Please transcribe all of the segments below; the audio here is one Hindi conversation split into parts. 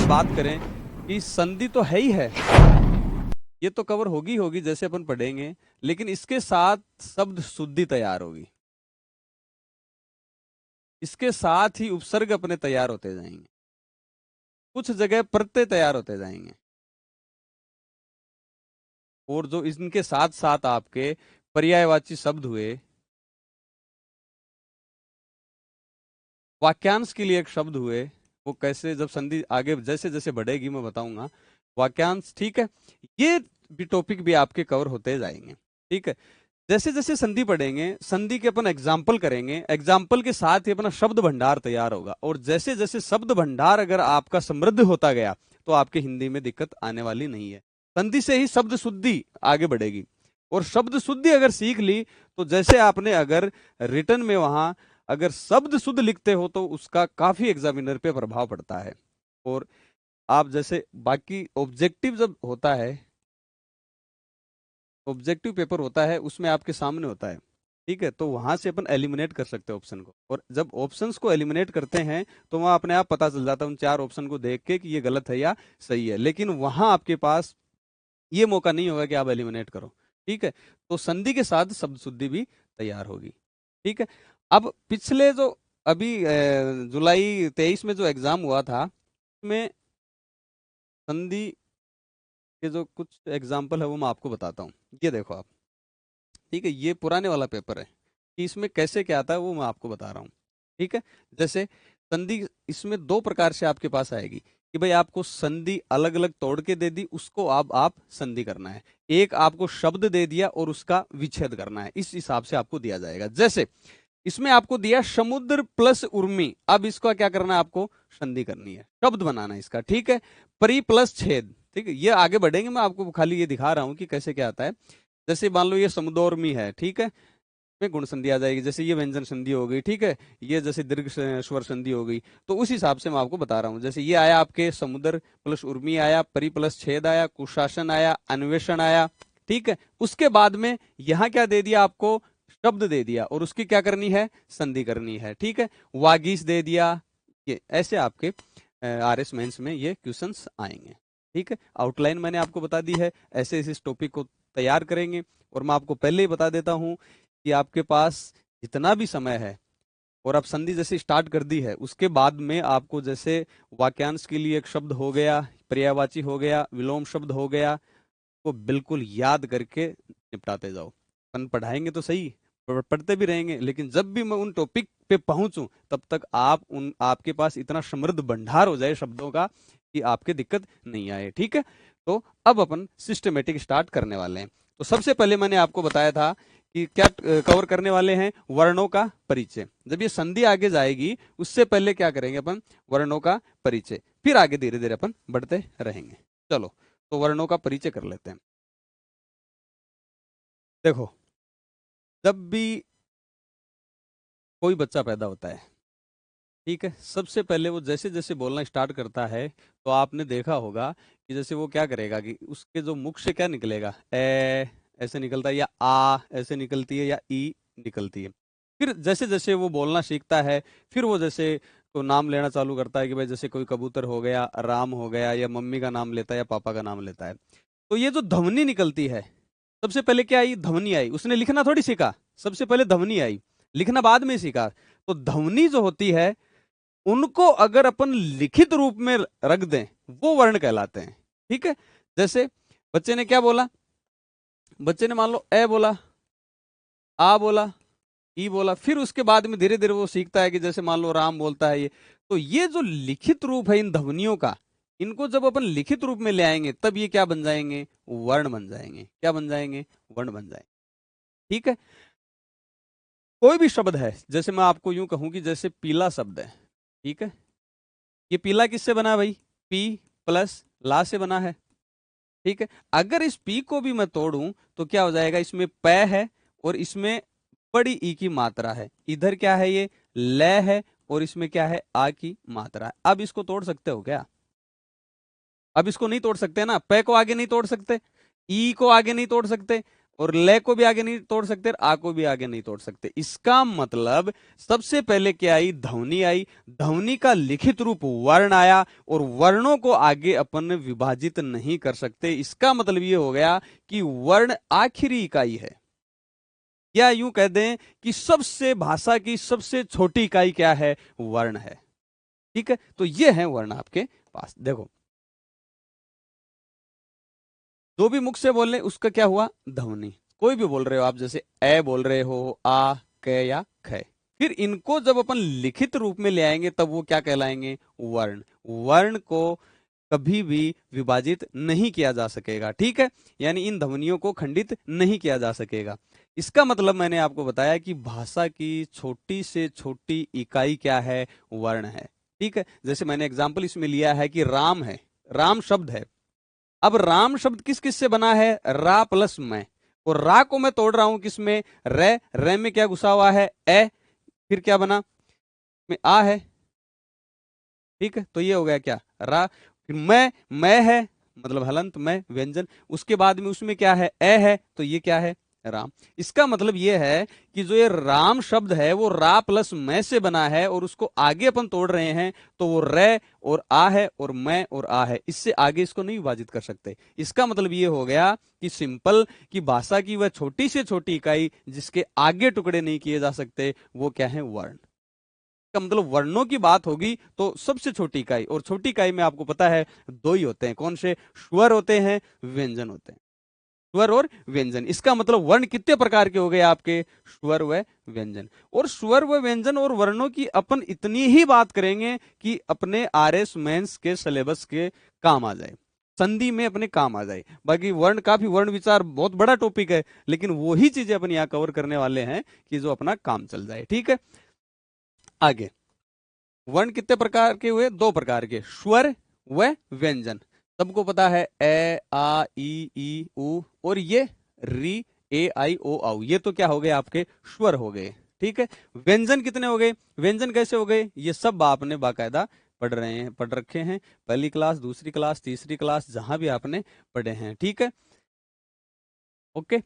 बात करें कि संधि तो है ही है, ये तो कवर होगी होगी जैसे अपन पढ़ेंगे, लेकिन इसके साथ शब्द शुद्धि तैयार होगी, इसके साथ ही उपसर्ग अपने तैयार होते जाएंगे, कुछ जगह प्रत्यय तैयार होते जाएंगे, और जो इनके साथ साथ आपके पर्यायवाची शब्द हुए, वाक्यांश के लिए एक शब्द हुए, वो कैसे जब संधि आगे जैसे जैसे बढ़ेगी मैं बताऊंगा। वाक्यांश, ठीक है, ये भी टॉपिक भी आपके कवर होते जाएंगे। ठीक है, जैसे जैसे संधि पढ़ेंगे, संधि के अपन एग्जाम्पल करेंगे, एग्जाम्पल के साथ ही अपना शब्द भंडार तैयार होगा, और जैसे जैसे शब्द भंडार अगर आपका समृद्ध होता गया तो आपके हिंदी में दिक्कत आने वाली नहीं है। संधि से ही शब्द शुद्धि आगे बढ़ेगी, और शब्द शुद्धि अगर सीख ली तो जैसे आपने अगर रिटर्न में वहां अगर शब्द शुद्ध लिखते हो तो उसका काफी एग्जामिनर पे प्रभाव पड़ता है। और आप जैसे बाकी ऑब्जेक्टिव जब होता है, ऑब्जेक्टिव पेपर होता है, उसमें आपके सामने होता है, ठीक है, तो वहां से अपन एलिमिनेट कर सकते हैं ऑप्शन को, और जब ऑप्शंस को एलिमिनेट करते हैं तो वहां अपने आप पता चल जाता है उन चार ऑप्शन को देख के कि ये गलत है या सही है, लेकिन वहां आपके पास ये मौका नहीं होगा कि आप एलिमिनेट करो। ठीक है, तो संधि के साथ शब्द शुद्धि भी तैयार होगी। ठीक है, अब पिछले जो अभी जुलाई 23 में जो एग्जाम हुआ था उसमें संधि के जो कुछ एग्जाम्पल है वो मैं आपको बताता हूँ। ये देखो आप, ठीक है, ये पुराने वाला पेपर है कि इसमें कैसे क्या आता है वो मैं आपको बता रहा हूँ। ठीक है, जैसे संधि इसमें दो प्रकार से आपके पास आएगी कि भाई आपको संधि अलग अलग तोड़ के दे दी, उसको आप संधि करना है, एक आपको शब्द दे दिया और उसका विच्छेद करना है, इस हिसाब से आपको दिया जाएगा। जैसे इसमें आपको दिया समुद्र प्लस उर्मी, अब इसका क्या करना है, आपको संधि करनी है, शब्द बनाना है इसका। ठीक है, परी प्लस छेद, ठीक है, ये आगे बढ़ेंगे, मैं आपको खाली ये दिखा रहा हूं कि कैसे क्या आता है। जैसे मान लो ये समुद्रमी है, ठीक है, में गुण संधि आ जाएगी, जैसे ये व्यंजन संधि हो गई, ठीक है, ये जैसे दीर्घ स्वर संधि हो गई, तो उस हिसाब से मैं आपको बता रहा हूँ। जैसे ये आया आपके समुद्र प्लस उर्मी आया, परि प्लस छेद आया, कुशासन आया, अन्वेषण आया। ठीक है, उसके बाद में यहाँ क्या दे दिया आपको, शब्द दे दिया, और उसकी क्या करनी है, संधि करनी है। ठीक है, वागीश दे दिया, ये ऐसे आपके RS मेंस में ये क्वेश्चंस आएंगे। ठीक है, आउटलाइन मैंने आपको बता दी है, ऐसे इस टॉपिक को तैयार करेंगे। और मैं आपको पहले ही बता देता हूं कि आपके पास जितना भी समय है, और आप संधि जैसे स्टार्ट कर दी है, उसके बाद में आपको जैसे वाक्यांश के लिए एक शब्द हो गया, पर्यायवाची हो गया, विलोम शब्द हो गया, को बिल्कुल याद करके निपटाते जाओ। अपन पढ़ाएंगे तो सही, पढ़ते भी रहेंगे, लेकिन जब भी मैं उन टॉपिक पे पहुंचूं तब तक आपके पास इतना समृद्ध भंडार हो जाए शब्दों का कि आपके दिक्कत नहीं आए। ठीक है, तो अब अपन सिस्टमेटिक स्टार्ट करने वाले हैं। तो सबसे पहले मैंने आपको बताया था कि क्या कवर करने वाले हैं, वर्णों का परिचय। जब ये संधि आगे जाएगी उससे पहले क्या करेंगे अपन, वर्णों का परिचय, फिर आगे धीरे धीरे अपन बढ़ते रहेंगे। चलो, तो वर्णों का परिचय कर लेते हैं। देखो, जब भी कोई बच्चा पैदा होता है, ठीक है, सबसे पहले वो जैसे जैसे बोलना स्टार्ट करता है तो आपने देखा होगा कि जैसे वो क्या करेगा कि उसके जो मुख से क्या निकलेगा, ऐसे निकलता है, या आ ऐसे निकलती है, या ई निकलती है। फिर जैसे जैसे वो बोलना सीखता है, फिर वो जैसे तो नाम लेना चालू करता है कि भाई जैसे कोई कबूतर हो गया, राम हो गया, या मम्मी का नाम लेता है, या पापा का नाम लेता है। तो ये जो ध्वनि निकलती है, सबसे पहले क्या आई, ध्वनि आई। उसने लिखना थोड़ी सीखा, सबसे पहले ध्वनि आई, लिखना बाद में सीखा। तो ध्वनि जो होती है उनको अगर अपन लिखित रूप में रख दें वो वर्ण कहलाते हैं। ठीक है, जैसे बच्चे ने क्या बोला, बच्चे ने मान लो ए बोला, आ बोला, ई बोला, फिर उसके बाद में धीरे धीरे वो सीखता है कि जैसे मान लो राम बोलता है ये। तो ये जो लिखित रूप है इन ध्वनियों का, इनको जब अपन लिखित रूप में ले आएंगे तब ये क्या बन जाएंगे, वर्ण बन जाएंगे। क्या बन जाएंगे, वर्ण बन जाएंगे। ठीक है, कोई भी शब्द है, जैसे मैं आपको यूं कहूं कि जैसे पीला शब्द है, ठीक है, ये पीला किससे बना है भाई, पी प्लस ला से बना है। ठीक है, अगर इस पी को भी मैं तोड़ूं तो क्या हो जाएगा, इसमें प है और इसमें बड़ी ई की मात्रा है, इधर क्या है, ये ल है, और इसमें क्या है, आ की मात्रा है। अब इसको तोड़ सकते हो क्या, अब इसको नहीं तोड़ सकते ना, प को आगे नहीं तोड़ सकते, ई को आगे नहीं तोड़ सकते, और ले को भी आगे नहीं तोड़ सकते, आ को भी आगे नहीं तोड़ सकते। इसका मतलब सबसे पहले क्या आई, ध्वनि आई, ध्वनि का लिखित रूप वर्ण आया, और वर्णों को आगे अपन विभाजित नहीं कर सकते। इसका मतलब ये हो गया कि वर्ण आखिरी इकाई है, या यूं कह दें कि सबसे भाषा की सबसे छोटी इकाई क्या है, वर्ण है। ठीक है, तो ये है वर्ण आपके पास। देखो, जो भी मुख से बोल रहे उसका क्या हुआ, ध्वनि। कोई भी बोल रहे हो आप, जैसे ए बोल रहे हो, आ, क या ख, फिर इनको जब अपन लिखित रूप में ले आएंगे तब वो क्या कहलाएंगे, वर्ण। वर्ण को कभी भी विभाजित नहीं किया जा सकेगा। ठीक है, यानी इन ध्वनियों को खंडित नहीं किया जा सकेगा। इसका मतलब मैंने आपको बताया कि भाषा की छोटी से छोटी इकाई क्या है, वर्ण है। ठीक है, जैसे मैंने एग्जाम्पल इसमें लिया है कि राम है, राम शब्द है। अब राम शब्द किस किस से बना है, रा प्लस मैं, और रा को मैं तोड़ रहा हूं किस में, रे, रे में क्या घुसा हुआ है, ए, फिर क्या बना में आ है। ठीक है, तो ये हो गया क्या, रा, फिर मैं है, मतलब हलंत मैं व्यंजन, उसके बाद में उसमें क्या है, ए है, तो ये क्या है, राम। इसका मतलब ये है कि जो ये राम शब्द है वो रा प्लस मैं से बना है, और उसको आगे अपन तोड़ रहे हैं तो वो रे और आ है, और मैं और आ है, इससे आगे इसको नहीं विभाजित कर सकते। इसका मतलब ये हो गया कि सिंपल, कि भाषा की वह छोटी से छोटी इकाई जिसके आगे टुकड़े नहीं किए जा सकते, वो क्या है, वर्ण। का मतलब वर्णों की बात होगी तो सबसे छोटी इकाई, और छोटी इकाई में आपको पता है दो ही होते हैं, कौन से, स्वर होते हैं, व्यंजन होते हैं, स्वर और व्यंजन। इसका मतलब वर्ण कितने प्रकार के हो गए आपके, स्वर व व्यंजन। और स्वर व व्यंजन और वर्णों की अपन इतनी ही बात करेंगे कि अपने आरएस मेंस के सिलेबस के काम आ जाए, संधि में अपने काम आ जाए। बाकी वर्ण, काफी वर्ण विचार बहुत बड़ा टॉपिक है, लेकिन वही चीजें अपन यहाँ कवर करने वाले हैं कि जो अपना काम चल जाए। ठीक है, आगे वर्ण कितने प्रकार के हुए, दो प्रकार के, स्वर व व्यंजन। सबको पता है ए, आ, ई उ, और ये री, ए, आई, ओ, औ, ये तो क्या हो गए आपके, स्वर हो गए। ठीक है, व्यंजन कितने हो गए, व्यंजन कैसे हो गए, ये सब आपने बाकायदा पढ़ रहे हैं, पढ़ रखे हैं, पहली क्लास, दूसरी क्लास, तीसरी क्लास, जहां भी आपने पढ़े हैं। ठीक है, ओके।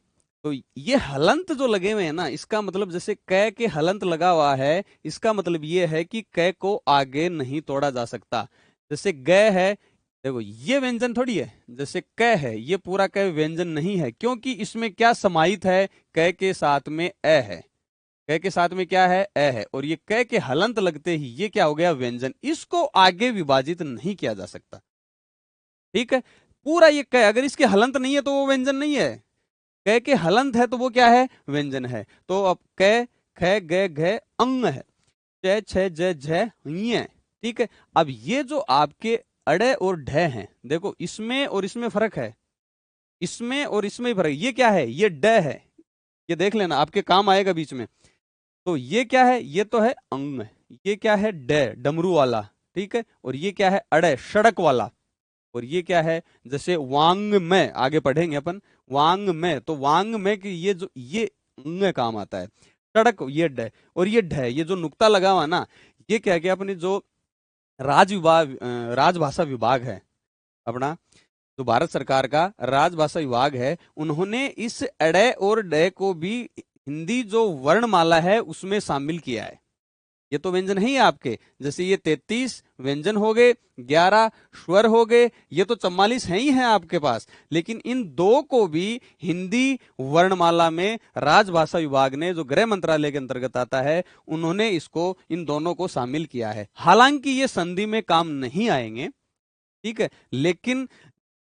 तो ये हलंत जो लगे हुए हैं ना, इसका मतलब जैसे कै के हलंत लगा हुआ है, इसका मतलब ये है कि कै को आगे नहीं तोड़ा जा सकता। जैसे ग है, देखो ये व्यंजन थोड़ी है, जैसे कै है, ये पूरा कै व्यंजन नहीं है, क्योंकि इसमें क्या समाहित है, कै के साथ में ए है, कै के साथ में क्या है, ए है, और ये कै के हलंत लगते ही ये क्या हो गया, व्यंजन। इसको आगे विभाजित नहीं किया जा सकता। ठीक है, पूरा ये कै, अगर इसके हलंत नहीं है तो वो व्यंजन नहीं है, कै के हलंत है तो वो क्या है, व्यंजन है। तो अब कै, ख, ग, घ, अंग है, च, छ, ज, झ, ञ। ठीक है, अब ये जो आपके अड़े और ढ हैं, देखो इसमें और इसमें फर्क है, इसमें और इसमें ही फर्क है। ये क्या है, ये ड है, ये देख लेना आपके काम आएगा बीच में। तो ये क्या है, ये तो है अंग, ये क्या है, ड, डमरू वाला। ठीक है, और ये क्या है, अड़े, सड़क वाला। और ये क्या है, जैसे वांग में आगे पढ़ेंगे अपन, वांग में, तो वांग में कि ये जो ये में काम आता है, सड़क, ये ड, और ये ढ, ये जो नुक्ता लगा हुआ ना, ये क्या क्या अपने जो राजभाषा विभाग है अपना, जो भारत सरकार का राजभाषा विभाग है, उन्होंने इस अड़े और डे को भी हिंदी जो वर्णमाला है उसमें शामिल किया है। ये तो व्यंजन है ही आपके, जैसे ये 33 व्यंजन हो गए, 11 स्वर हो गए, ये तो 44 है ही है आपके पास। लेकिन इन दो को भी हिंदी वर्णमाला में राजभाषा विभाग ने, जो गृह मंत्रालय के अंतर्गत आता है, उन्होंने इसको, इन दोनों को शामिल किया है। हालांकि ये संधि में काम नहीं आएंगे, ठीक है, लेकिन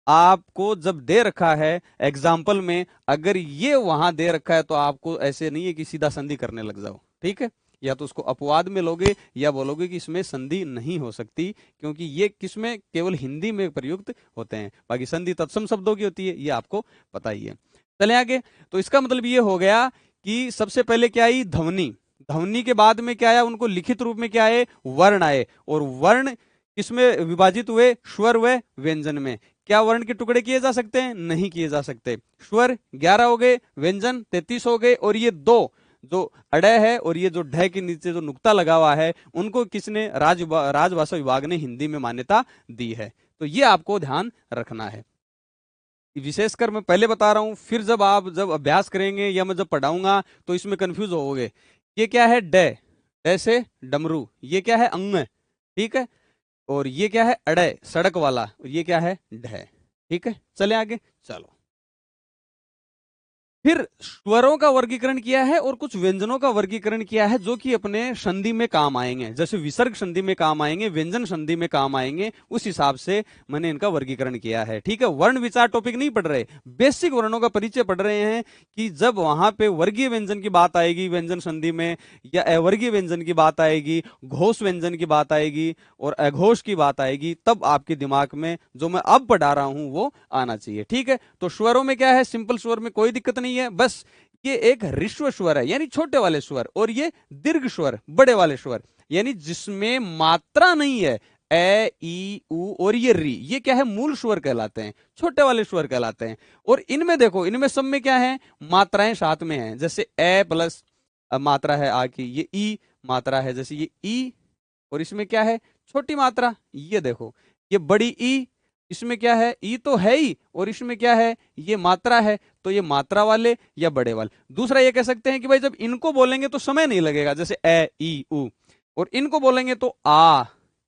आपको जब दे रखा है एग्जाम्पल में, अगर ये वहां दे रखा है तो आपको ऐसे नहीं है कि सीधा संधि करने लग जाओ। ठीक है, या तो उसको अपवाद में लोगे या बोलोगे कि इसमें संधि नहीं हो सकती, क्योंकि ये किसमें, केवल हिंदी में प्रयुक्त होते हैं, बाकी संधि तत्सम शब्दों की होती है, ये आपको पता ही है। चले आगे, तो इसका मतलब ये हो गया कि सबसे पहले क्या आई, ध्वनि, ध्वनि के बाद में क्या आया, उनको लिखित रूप में क्या आए, वर्ण आए, और वर्ण किसमें विभाजित हुए, स्वर व व्यंजन में। क्या वर्ण के टुकड़े किए जा सकते हैं, नहीं किए जा सकते। स्वर 11 हो गए, व्यंजन 33 हो गए, और ये दो जो अड़य है और ये जो ढह के नीचे जो नुक्ता लगा हुआ है, उनको किसने, राजभाषा विभाग ने हिंदी में मान्यता दी है। तो ये आपको ध्यान रखना है। विशेषकर मैं पहले बता रहा हूं, फिर जब अभ्यास करेंगे या मैं जब पढ़ाऊंगा तो इसमें कंफ्यूज होगे। ये क्या है? डे, डे से डमरू। ये क्या है? अंग, ठीक है। और ये क्या है? अड़े, सड़क वाला। और ये क्या है? ढे, ठीक है। चले आगे, चलो। फिर स्वरों का वर्गीकरण किया है और कुछ व्यंजनों का वर्गीकरण किया है जो कि अपने संधि में काम आएंगे, जैसे विसर्ग संधि में काम आएंगे, व्यंजन संधि में काम आएंगे। उस हिसाब से मैंने इनका वर्गीकरण किया है, ठीक है। वर्ण विचार टॉपिक नहीं पढ़ रहे, बेसिक वर्णों का परिचय पढ़ रहे हैं कि जब वहां पे वर्गीय व्यंजन की बात आएगी व्यंजन संधि में, या अवर्गीय व्यंजन की बात आएगी, घोष व्यंजन की बात आएगी और अघोष की बात आएगी, तब आपके दिमाग में जो मैं अब पढ़ा रहा हूं वो आना चाहिए, ठीक है। तो स्वरों में क्या है? सिंपल स्वर में कोई दिक्कत नहीं है, बस ये एक ह्रस्व स्वर है यानी छोटे वाले स्वर, और ये दीर्घ स्वर बड़े वाले स्वर यानी जिसमें मात्रा नहीं है, ए ई उ और ये री, ये क्या है? मूल स्वर कहलाते हैं, छोटे वाले स्वर कहलाते हैं। और इनमें देखो, इनमें सब में क्या है? मात्राएं साथ में हैं, जैसे ए प्लस मात्रा है आ की, ये ई मात्रा है, जैसे ये ई, और इसमें क्या है? छोटी मात्रा, ये देखो, ये बड़ी ई, इसमें क्या है? ई तो है ही, और इसमें क्या है? ये मात्रा है, तो ये मात्रा वाले या बड़े वाले। दूसरा ये कह सकते हैं कि भाई जब इनको बोलेंगे तो समय नहीं लगेगा, जैसे ए ई उ, और इनको बोलेंगे तो आ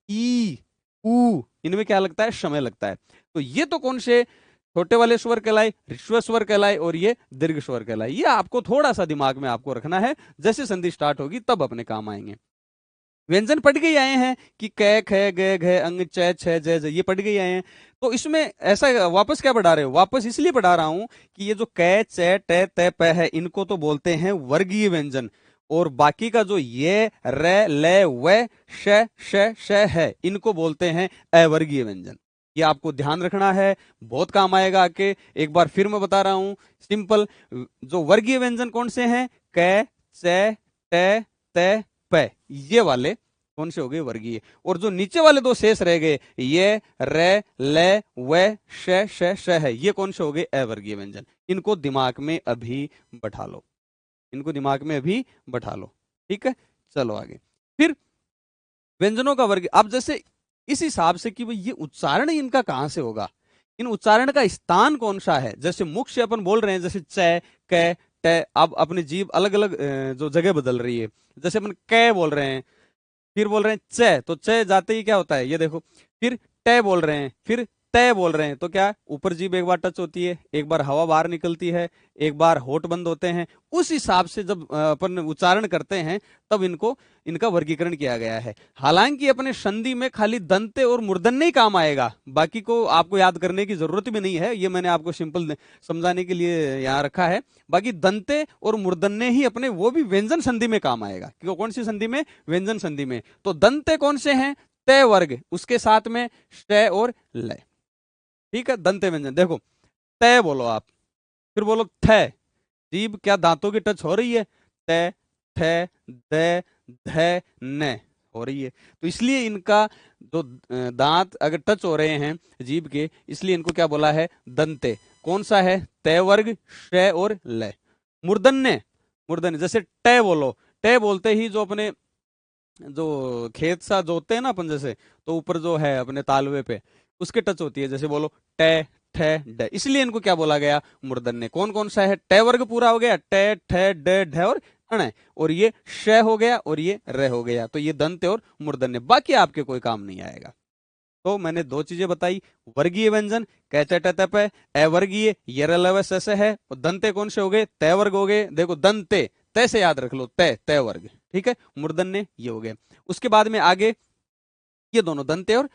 ई उ, इनमें क्या लगता है? समय लगता है। तो ये तो कौन से छोटे वाले स्वर कहलाए? ह्रस्व स्वर कहलाए, और ये दीर्घ स्वर कहलाए। ये आपको थोड़ा सा दिमाग में आपको रखना है, जैसे संधि स्टार्ट होगी तब अपने काम आएंगे। व्यंजन पढ़ के ही आए हैं कि कै ख ग घ अंग च छ ज ज, ये पढ़ के ही आए हैं। तो इसमें ऐसा वापस क्या पढ़ा रहे हो? वापस इसलिए पढ़ा रहा हूं कि ये जो कै च ट त प है, इनको तो बोलते हैं वर्गीय व्यंजन, और बाकी का जो ये र ल व श श श है, इनको बोलते हैं अवर्गीय व्यंजन। ये आपको ध्यान रखना है, बहुत काम आएगा आके। एक बार फिर मैं बता रहा हूं, सिंपल जो वर्गीय व्यंजन कौन से हैं? कै च ट त प, ये वाले कौन से हो गए? वर्गीय। और जो नीचे वाले दो शेष रह गए, ये रे ले व श श श है, ये कौन से हो गए? अवर्गीय व्यंजन। इनको दिमाग में अभी बैठा लो, इनको दिमाग में अभी बैठा लो, ठीक है। चलो आगे। फिर व्यंजनों का वर्ग, अब जैसे इस हिसाब से कि भाई ये उच्चारण इनका कहां से होगा, इन उच्चारण का स्थान कौन सा है। जैसे मुख से अपन बोल रहे हैं, जैसे च क ट, अब अपनी जीभ अलग अलग जो जगह बदल रही है। जैसे अपन क बोल रहे हैं, फिर बोल रहे हैं च, तो च जाते ही क्या होता है? ये देखो। फिर ट बोल रहे हैं, फिर तय बोल रहे हैं, तो क्या? ऊपर जीभ एक बार टच होती है, एक बार हवा बाहर निकलती है, एक बार होठ बंद होते हैं। उस हिसाब से जब अपन उच्चारण करते हैं तब इनका वर्गीकरण किया गया है। हालांकि अपने संधि में खाली दंते और मूर्धन्य ही काम आएगा, बाकी को आपको याद करने की जरूरत भी नहीं है, ये मैंने आपको सिंपल समझाने के लिए यहाँ रखा है। बाकी दंते और मूर्धन्य ही अपने, वो भी व्यंजन संधि में काम आएगा। क्यों? कौन सी संधि में? व्यंजन संधि में। तो दंते कौन से हैं? तय वर्ग, उसके साथ में श और लय, ठीक है। दंते व्यंजन देखो, तय बोलो आप, फिर बोलो थ, जीभ क्या दांतों की टच हो रही है? त थ द ध न हो रही है। तो इसलिए इनका जो दांत अगर टच हो रहे हैं जीभ के, इसलिए इनको क्या बोला है? दंते। कौन सा है? तय वर्ग, श और लय। मूर्धन्य, मूर्धन्य जैसे ट बोलो, ट बोलते ही जो अपने जो खेत सा जोतते हैं ना अपन, जैसे तो ऊपर जो है अपने तालवे पे उसके टच होती है, जैसे बोलो ट ठ ड, इसलिए इनको क्या बोला गया? मूर्धन्य। कौन कौन सा है? ट वर्ग पूरा हो गया, ट ठ ड ढ और अण, और ये श हो गया और ये र हो गया। तो ये दंत और मूर्धन्य, बाकी आपके कोई काम नहीं आएगा। तो मैंने दो चीजें बताई, वर्गीय व्यंजन कैचटप है, अवर्गीय यरलव स है, और दंते कौन से हो गए? तय वर्ग हो गए। देखो दंते, तय से याद रख लो, तय तय वर्ग, ठीक है। मूर्धन्य ये हो गए। उसके बाद में आगे ये दोनों दंते और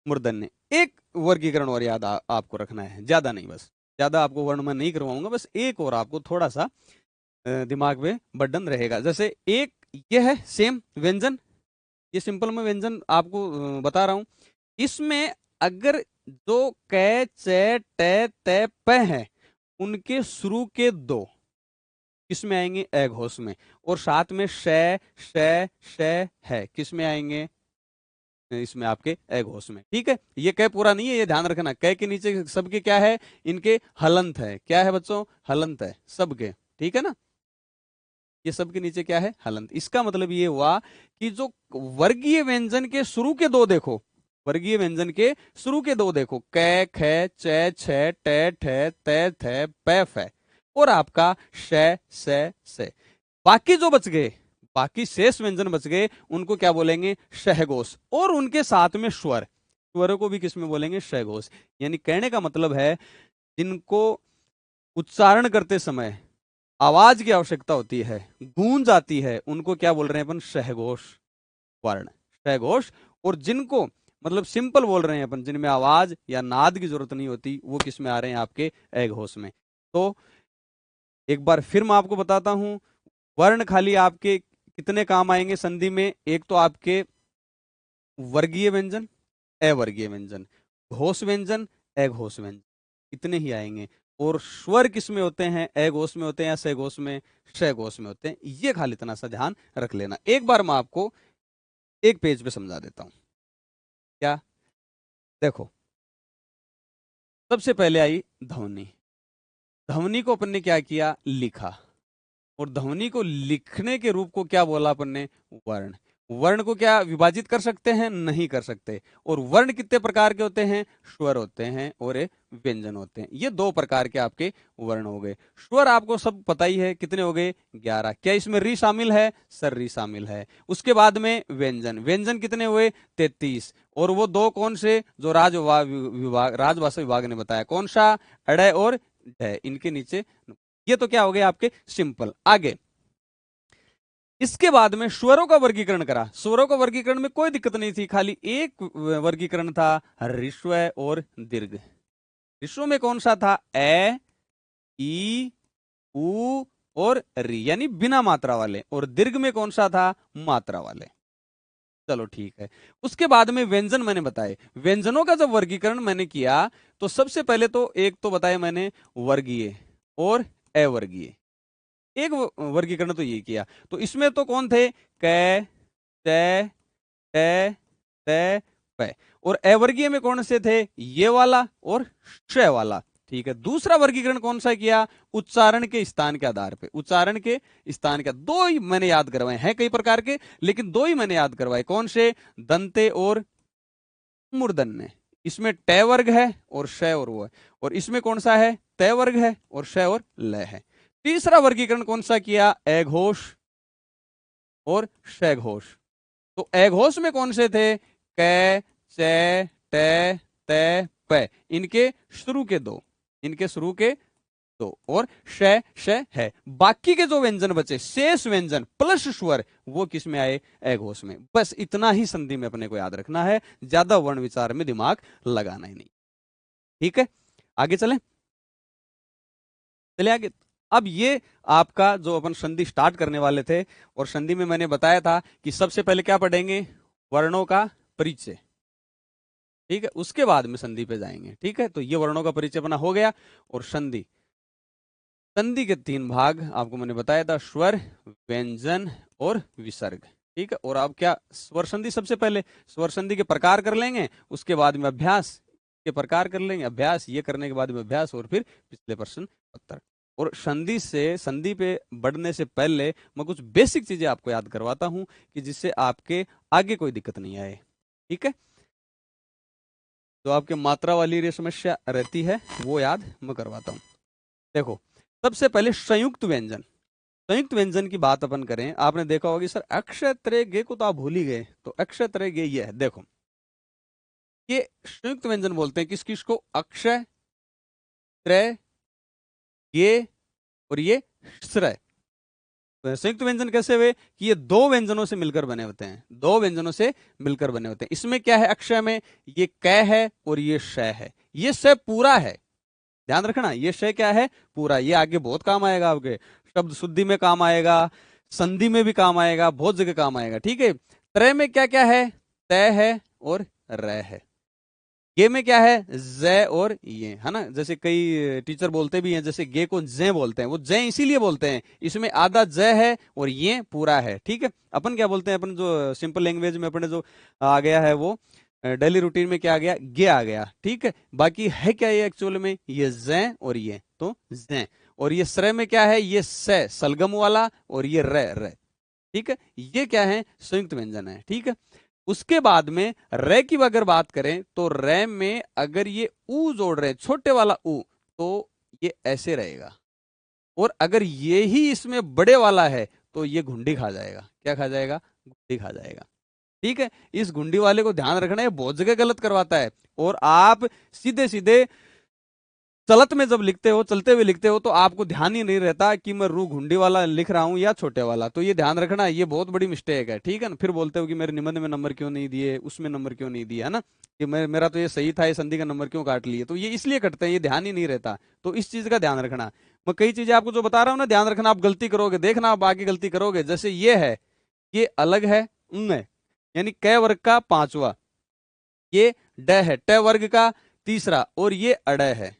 मूर्धन्य। एक वर्गीकरण और याद आपको रखना है, ज्यादा नहीं, बस ज्यादा आपको वर्ण में नहीं करवाऊंगा, बस एक और आपको थोड़ा सा दिमाग में बर्डन रहेगा। जैसे एक ये है सेम व्यंजन, ये सिंपल में व्यंजन आपको बता रहा हूं। इसमें अगर जो कै च ट त प है, उनके शुरू के दो किसमें आएंगे? अघोष में। और साथ में श श है, किसमें आएंगे? इसमें आपके अघोष में, ठीक है। ये कै पूरा नहीं है, ये ध्यान रखना। कै के नीचे सबके क्या है? इनके हलंत है। क्या है बच्चों? हलंत है सबके, ठीक है ना। ये सबके नीचे क्या है? हलंत। इसका मतलब ये हुआ कि जो वर्गीय व्यंजन के शुरू के दो देखो, वर्गीय व्यंजन के शुरू के दो देखो, कै खे चे छे टे ठे ते थे पै फै, और आपका शै से। बाकी जो बच गए, बाकी शेष व्यंजन बच गए, उनको क्या बोलेंगे? शहघोष। और उनके साथ में स्वर, स्वरों को भी किस में बोलेंगे? शहघोष। यानी कहने का मतलब है जिनको उच्चारण करते समय आवाज की आवश्यकता होती है, गूंज आती है, उनको क्या बोल रहे हैं अपन? शहघोष वर्ण, शहघोष। और जिनको मतलब सिंपल बोल रहे हैं अपन, जिनमें आवाज या नाद की जरूरत नहीं होती, वो किस में आ रहे हैं? आपके अघोष में। तो एक बार फिर मैं आपको बताता हूं, वर्ण खाली आपके कितने काम आएंगे संधि में? एक तो आपके वर्गीय व्यंजन, अवर्गीय व्यंजन, घोष व्यंजन, अघोष व्यंजन, इतने ही आएंगे। और स्वर किस में होते हैं? अघोष में होते हैं या सघोष में? शघोष में होते हैं। ये खाली इतना सा ध्यान रख लेना। एक बार मैं आपको एक पेज पे समझा देता हूं। क्या? देखो, सबसे पहले आई ध्वनि। ध्वनि को अपन ने क्या किया? लिखा। और ध्वनि को लिखने के रूप को क्या बोला अपन ने? वर्ण। वर्ण को क्या विभाजित कर सकते हैं? नहीं कर सकते। और वर्ण कितने प्रकार के होते हैं? स्वर होते हैं और व्यंजन होते हैं। ये दो प्रकार के आपके वर्ण हो गए। स्वर आपको सब पता ही है, कितने हो गए? 11। क्या इसमें री शामिल है? सर री शामिल है। उसके बाद में व्यंजन, व्यंजन कितने हुए? 33। और वो दो कौन से? जो राजभाषा विभाग ने बताया, कौन सा? अड़े और ढ, इनके नीचे। ये तो क्या हो गए आपके? सिंपल। आगे इसके बाद में स्वरों का वर्गीकरण करा। स्वरों का वर्गीकरण में कोई दिक्कत नहीं थी, खाली एक वर्गीकरण था, ऋस्व और दीर्घ। ऋस्व में कौन सा था? ए, ई, उ और री, यानी बिना मात्रा वाले। और दीर्घ में कौन सा था? मात्रा वाले। चलो ठीक है। उसके बाद में व्यंजन मैंने बताए। व्यंजनों का जब वर्गीकरण मैंने किया, तो सबसे पहले तो एक तो बताया मैंने वर्गीय और अवर्गीय। एक वर्गीकरण तो ये किया। तो इसमें तो कौन थे? कै, टे, टे, ते, पै। और अवर्गीय में कौन से थे? ये वाला और श वाला। ठीक है। दूसरा वर्गीकरण कौन सा किया? उच्चारण के स्थान के आधार पे। उच्चारण के स्थान के दो ही मैंने याद करवाए हैं, कई प्रकार के, लेकिन दो ही मैंने याद करवाए। कौन से? दंते और मूर्धन्य। इसमें ट वर्ग है और श और वो है। और इसमें कौन सा है? त वर्ग है और श और ल है। तीसरा वर्गीकरण कौन सा किया? अघोष और शघोष। तो अघोष में कौन से थे? कै, चे, टे, ते, पै। इनके शुरू के दो, इनके शुरू के दो, और श है। बाकी के जो व्यंजन बचे, शेष व्यंजन प्लस स्वर, वो किस में आए? अघोष में। बस इतना ही संधि में अपने को याद रखना है, ज्यादा वर्ण विचार में दिमाग लगाना ही नहीं। ठीक है, आगे चलें। चले आगे। अब ये आपका जो अपन संधि स्टार्ट करने वाले थे, और संधि में मैंने बताया था कि सबसे पहले क्या पढ़ेंगे? वर्णों का परिचय। ठीक है, उसके बाद में संधि पे जाएंगे। ठीक है, तो ये वर्णों का परिचय अपना हो गया। और संधि, संधि के 3 भाग आपको मैंने बताया था, स्वर, व्यंजन और विसर्ग। ठीक है, और अब क्या? स्वर संधि सबसे पहले स्वर संधि के प्रकार कर लेंगे, उसके बाद में अभ्यास के प्रकार कर लेंगे, अभ्यास ये करने के बाद में अभ्यास, और फिर पिछले प्रश्न उत्तर। और संधि से, संधि पे बढ़ने से पहले मैं कुछ बेसिक चीजें आपको याद करवाता हूं, कि जिससे आपके आगे कोई दिक्कत नहीं आए। ठीक है, जो आपके मात्रा वाली समस्या रहती है, वो याद मैं करवाता हूं। देखो, सबसे पहले संयुक्त व्यंजन। संयुक्त व्यंजन की बात अपन करें, आपने देखा होगा सर अक्षय त्रय गे को तो आप भूल ही गए। तो अक्षय त्रय गे ये है। देखो, ये संयुक्त व्यंजन बोलते हैं किस किस को? अक्षय, त्रय, गे और ये श्रय। संयुक्त व्यंजन कैसे हुए? कि ये दो व्यंजनों से मिलकर बने होते हैं, दो व्यंजनों से मिलकर बने होते हैं। इसमें क्या है? अक्षय में ये कै है और ये श है। ये श पूरा है, ध्यान रखना। ये श क्या है? पूरा। ये आगे बहुत काम आएगा, आपके शब्द शुद्धि में काम आएगा, संधि में भी काम आएगा, बहुत जगह काम आएगा। ठीक है। त्रय में क्या क्या है? तय है और र है। गे में क्या है? ज और ये, है ना। जैसे कई टीचर बोलते भी हैं, जैसे गे को ज बोलते हैं, वो ज इसीलिए बोलते हैं, इसमें आधा ज है और ये पूरा है। ठीक है। अपन क्या बोलते हैं? अपन जो सिंपल लैंग्वेज में अपने जो आ गया है, वो डेली रूटीन में क्या आ गया? गे आ गया। ठीक है। बाकी है क्या ये एक्चुअल में? ये ज और ये, तो ज। और ये श्रय में क्या है? ये स सलगम वाला, और ये र। ठीक है, ये क्या है? संयुक्त व्यंजन है। ठीक है। उसके बाद में रे की अगर बात करें तो रे में अगर ये ऊ जोड़ रहे हैं, छोटे वाला ऊ, तो ये ऐसे रहेगा। और अगर ये ही इसमें बड़े वाला है तो ये घुंडी खा जाएगा। क्या खा जाएगा? घुंडी खा जाएगा। ठीक है, इस घुंडी वाले को ध्यान रखना है, बहुत जगह गलत करवाता है। और आप सीधे सीधे चलत में जब लिखते हो, चलते हुए लिखते हो, तो आपको ध्यान ही नहीं रहता कि मैं रू घुंडी वाला लिख रहा हूं या छोटे वाला। तो ये ध्यान रखना, ये बहुत बड़ी मिस्टेक है। ठीक है ना, फिर बोलते हो कि मेरे निबंध में नंबर क्यों नहीं दिए, उसमें नंबर क्यों नहीं दिया, है ना, कि मेरा तो ये सही था, ये संधि का नंबर क्यों काट लिए। तो ये इसलिए कटते हैं, ये ध्यान ही नहीं रहता। तो इस चीज का ध्यान रखना। मैं कई चीजें आपको जो बता रहा हूँ ना, ध्यान रखना, आप गलती करोगे, देखना आप आगे गलती करोगे। जैसे ये है, ये अलग है उनमें, यानी क वर्ग का पांचवा, ये ड है ट वर्ग का तीसरा, और ये अड़ है।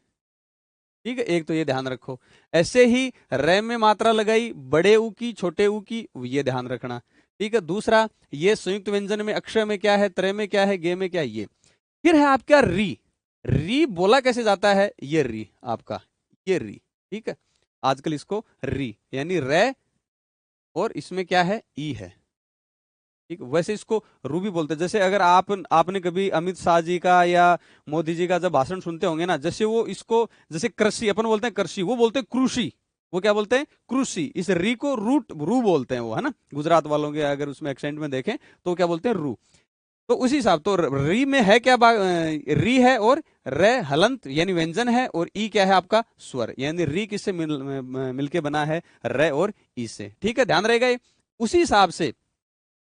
ठीक है, एक तो ये ध्यान रखो। ऐसे ही रे में मात्रा लगाई, बड़े ऊ की छोटे ऊ की, ये ध्यान रखना। ठीक है, दूसरा ये संयुक्त व्यंजन में अक्षर में क्या है, त्रय में क्या है, गे में क्या है, ये। फिर है आपका री। री बोला कैसे जाता है? ये री आपका, ये री। ठीक है, आजकल इसको री यानी रे, और इसमें क्या है, ई है। ठीक, वैसे इसको रू भी बोलते हैं। जैसे अगर आपने कभी अमित शाह जी का या मोदी जी का जब भाषण सुनते होंगे ना, जैसे वो इसको, जैसे कृषि अपन बोलते हैं कृषि, वो बोलते हैं कृषि। वो क्या बोलते हैं? कृषि। इस री को रू बोलते हैं वो, है ना। गुजरात वालों के अगर उसमें एक्सेंट में देखें तो क्या बोलते हैं? रू। तो उसी हिसाब, तो री में है क्या, री है, और रे हलंत यानी व्यंजन है, और ई क्या है आपका? स्वर। यानी री किससे मिलके बना है? रे और ई से। ठीक है, ध्यान रहेगा ये। उसी हिसाब से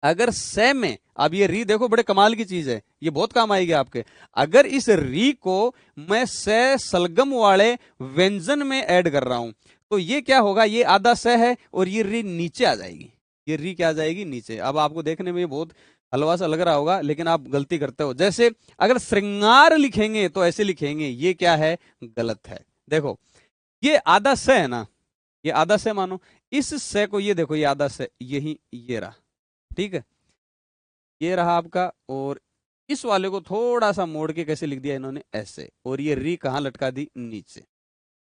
अगर से में, अब ये री देखो, बड़े कमाल की चीज है, ये बहुत काम आएगी आपके। अगर इस री को मैं से सलगम वाले व्यंजन में ऐड कर रहा हूं, तो ये क्या होगा? ये आधा से है और ये री नीचे आ जाएगी। ये री क्या आ जाएगी? नीचे। अब आपको देखने में ये बहुत हलवा सा लग रहा होगा, लेकिन आप गलती करते हो। जैसे अगर श्रृंगार लिखेंगे तो ऐसे लिखेंगे, ये क्या है? गलत है। देखो, ये आधा से है ना, ये आधा से मानो, इस से को ये देखो, ये आधा से, यही ये रहा। ठीक है, ये रहा आपका। और इस वाले को थोड़ा सा मोड़ के कैसे लिख दिया इन्होंने? ऐसे। और ये री कहां लटका दी? नीचे।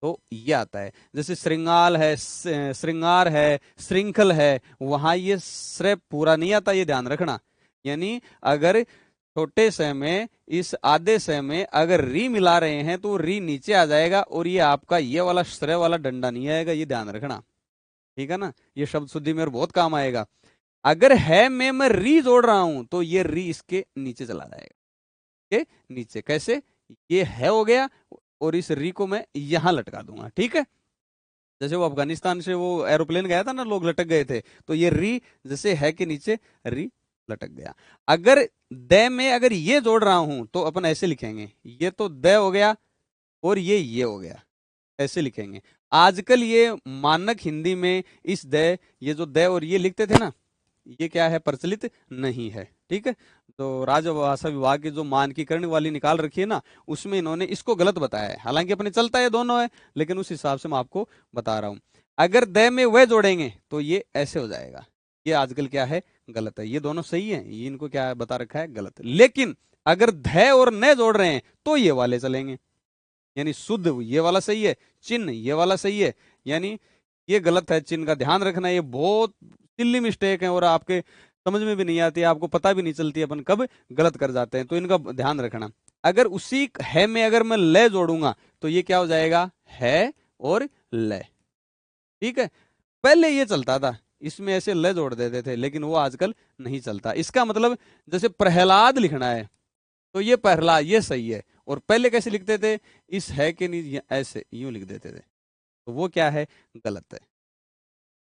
तो ये आता है। जैसे श्रृंगाल है, श्रृंगार है, श्रृंखल है, वहां ये श्रे पूरा नहीं आता, ये ध्यान रखना। यानी अगर छोटे से में इस आधे से में अगर री मिला रहे हैं तो री नीचे आ जाएगा, और ये आपका ये वाला श्रेय वाला डंडा नहीं आएगा, ये ध्यान रखना। ठीक है ना, ये शब्द शुद्धि में बहुत काम आएगा। अगर है में मैं री जोड़ रहा हूं तो ये री इसके नीचे चला जाएगा, के नीचे। कैसे? ये है हो गया, और इस री को मैं यहां लटका दूंगा। ठीक है, जैसे वो अफगानिस्तान से वो एरोप्लेन गया था ना, लोग लटक गए थे, तो ये री जैसे है के नीचे री लटक गया। अगर दे में अगर ये जोड़ रहा हूं तो अपन ऐसे लिखेंगे, ये तो दे हो गया और ये हो गया, ऐसे लिखेंगे। आजकल ये मानक हिंदी में इस दे, ये जो दे और ये लिखते थे ना, ये क्या है? प्रचलित नहीं है। ठीक है, तो राजभाषा विभाग की जो मानकीकरण वाली निकाल रखी है ना, उसमें इन्होंने इसको गलत बताया है। हालांकि अपने चलता है दोनों है, लेकिन उस हिसाब से मैं आपको बता रहा हूं। अगर दे में वह जोड़ेंगे तो ये ऐसे हो जाएगा। ये आजकल क्या है? गलत है। ये दोनों सही है, ये इनको क्या बता रखा है? गलत। लेकिन अगर ध और न जोड़ रहे हैं तो ये वाले चलेंगे। यानी शुद्ध ये वाला सही है, चिन्ह ये वाला सही है, यानी ये गलत है। चिन्ह का ध्यान रखना, ये बहुत सिल्ली मिस्टेक है और आपके समझ में भी नहीं आती है, आपको पता भी नहीं चलती अपन कब गलत कर जाते हैं। तो इनका ध्यान रखना। अगर उसी है में अगर मैं ले जोड़ूंगा तो ये क्या हो जाएगा? है और ले। ठीक है, पहले ये चलता था, इसमें ऐसे ले जोड़ देते थे, लेकिन वो आजकल नहीं चलता। इसका मतलब जैसे प्रहलाद लिखना है तो ये प्रहलाद, ये सही है। और पहले कैसे लिखते थे? इस है के नीचे ऐसे यूं लिख देते थे, तो वो क्या है? गलत है।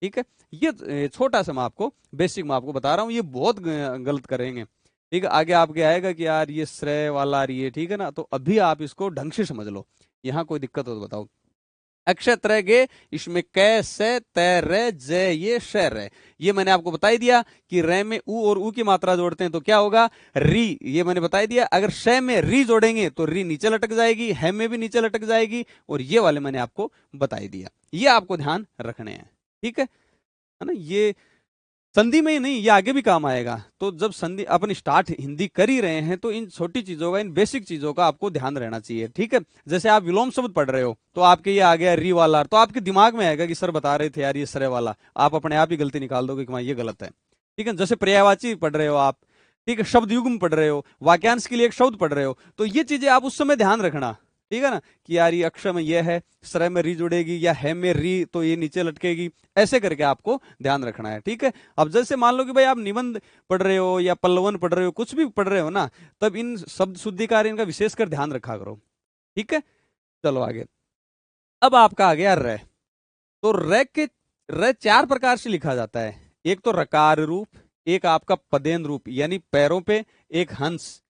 ठीक है, ये छोटा सा मैं आपको बेसिक मैं आपको बता रहा हूं, ये बहुत गलत करेंगे। ठीक है, आगे आपके आएगा कि यार ये श्रेय वाला आ रही है, ठीक है ना, तो अभी आप इसको ढंग से समझ लो। यहाँ कोई दिक्कत हो तो बताओ। अक्षर तरह के, इसमें कै से तय रे जय ये शर है। ये मैंने आपको बता ही दिया कि रे में ऊ और ऊ की मात्रा जोड़ते हैं तो क्या होगा? री। ये मैंने बता ही दिया। अगर शय में री जोड़ेंगे तो री नीचे लटक जाएगी, है में भी नीचे लटक जाएगी, और ये वाले मैंने आपको बता ही दिया। ये आपको ध्यान रखने हैं। ठीक है ना, ये संधि में ही नहीं, ये आगे भी काम आएगा। तो जब संधि अपन स्टार्ट हिंदी कर ही रहे हैं तो इन छोटी चीजों का, इन बेसिक चीजों का आपको ध्यान रहना चाहिए। ठीक है, जैसे आप विलोम शब्द पढ़ रहे हो तो आपके ये आ गया री वाला, तो आपके दिमाग में आएगा कि सर बता रहे थे यार ये सरे वाला, आप अपने आप ही गलती निकाल दोगे कि हाँ ये गलत है। ठीक है, जैसे पर्यायवाची पढ़ रहे हो आप, ठीक है, शब्द युग्म पढ़ रहे हो, वाक्यांश के लिए एक शब्द पढ़ रहे हो, तो ये चीजें आप उस समय ध्यान रखना, ठीक है ना, कि यार ये अक्षर में ये है, श्रय में री जुड़ेगी, या है में री तो ये नीचे लटकेगी, ऐसे करके आपको ध्यान रखना है, ठीक है। अब जैसे मान लो कि भाई आप निबंध पढ़ रहे हो या पल्लवन पढ़ रहे हो, कुछ भी पढ़ रहे हो ना, तब इन शब्द शुद्धिकार इनका विशेषकर ध्यान रखा करो, ठीक है। चलो आगे, अब आपका आ गया र। तो र चार प्रकार से लिखा जाता है। एक तो रकार रूप, एक आपका पदेन रूप यानी पैरों पे, एक हंस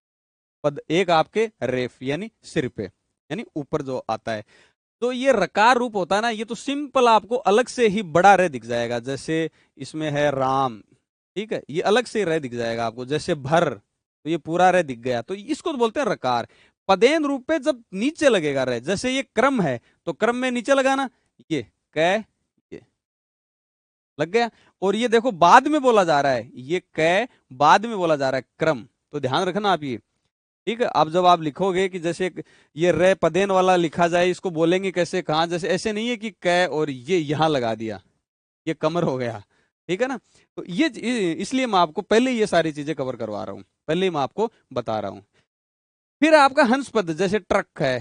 पद, एक आपके रेफ यानी सिर पे, यानी ऊपर जो आता है। तो ये रकार रूप होता है ना, ये तो सिंपल आपको अलग से ही बड़ा रे दिख जाएगा, जैसे इसमें है राम, ठीक है, ये अलग से रे दिख जाएगा आपको, जैसे भर, तो ये पूरा रे दिख गया, तो इसको तो बोलते हैं रकार। पदेन रूप पे जब नीचे लगेगा रे, जैसे ये क्रम है तो क्रम में नीचे लगाना, ये कै, ये लग गया। और ये देखो बाद में बोला जा रहा है, ये कै बाद में बोला जा रहा है, क्रम, तो ध्यान रखना आप ये, ठीक है। अब जब आप लिखोगे कि जैसे ये रे पदेन वाला लिखा जाए, इसको बोलेंगे कैसे, कहां, जैसे ऐसे नहीं है कि कै और ये यहां लगा दिया, ये कमर हो गया, ठीक है ना। तो ये इसलिए मैं आपको पहले ये सारी चीजें कवर करवा रहा हूं, पहले ही मैं आपको बता रहा हूं। फिर आपका हंस पद, जैसे ट्रक है,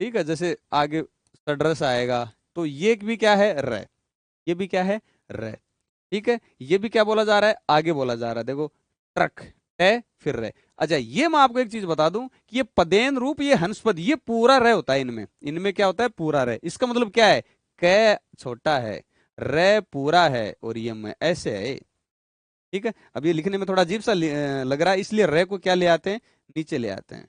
ठीक है, जैसे आगे सड्रस आएगा, तो ये भी क्या है, रे, ये भी क्या है, रे, ठीक है। ये भी क्या बोला जा रहा है, आगे बोला जा रहा है, देखो ट्रक है फिर रे। अच्छा, ये मैं आपको एक चीज बता दूं कि ये पदेन रूप, ये हंसपद, ये पूरा रे होता है इनमें, इनमें क्या होता है, पूरा रे। इसका मतलब क्या है, कै छोटा है, रे पूरा है, और ये मैं ऐसे है, ठीक है। अब ये लिखने में थोड़ा अजीब सा लग रहा है, इसलिए रे को क्या ले आते हैं, नीचे ले आते हैं,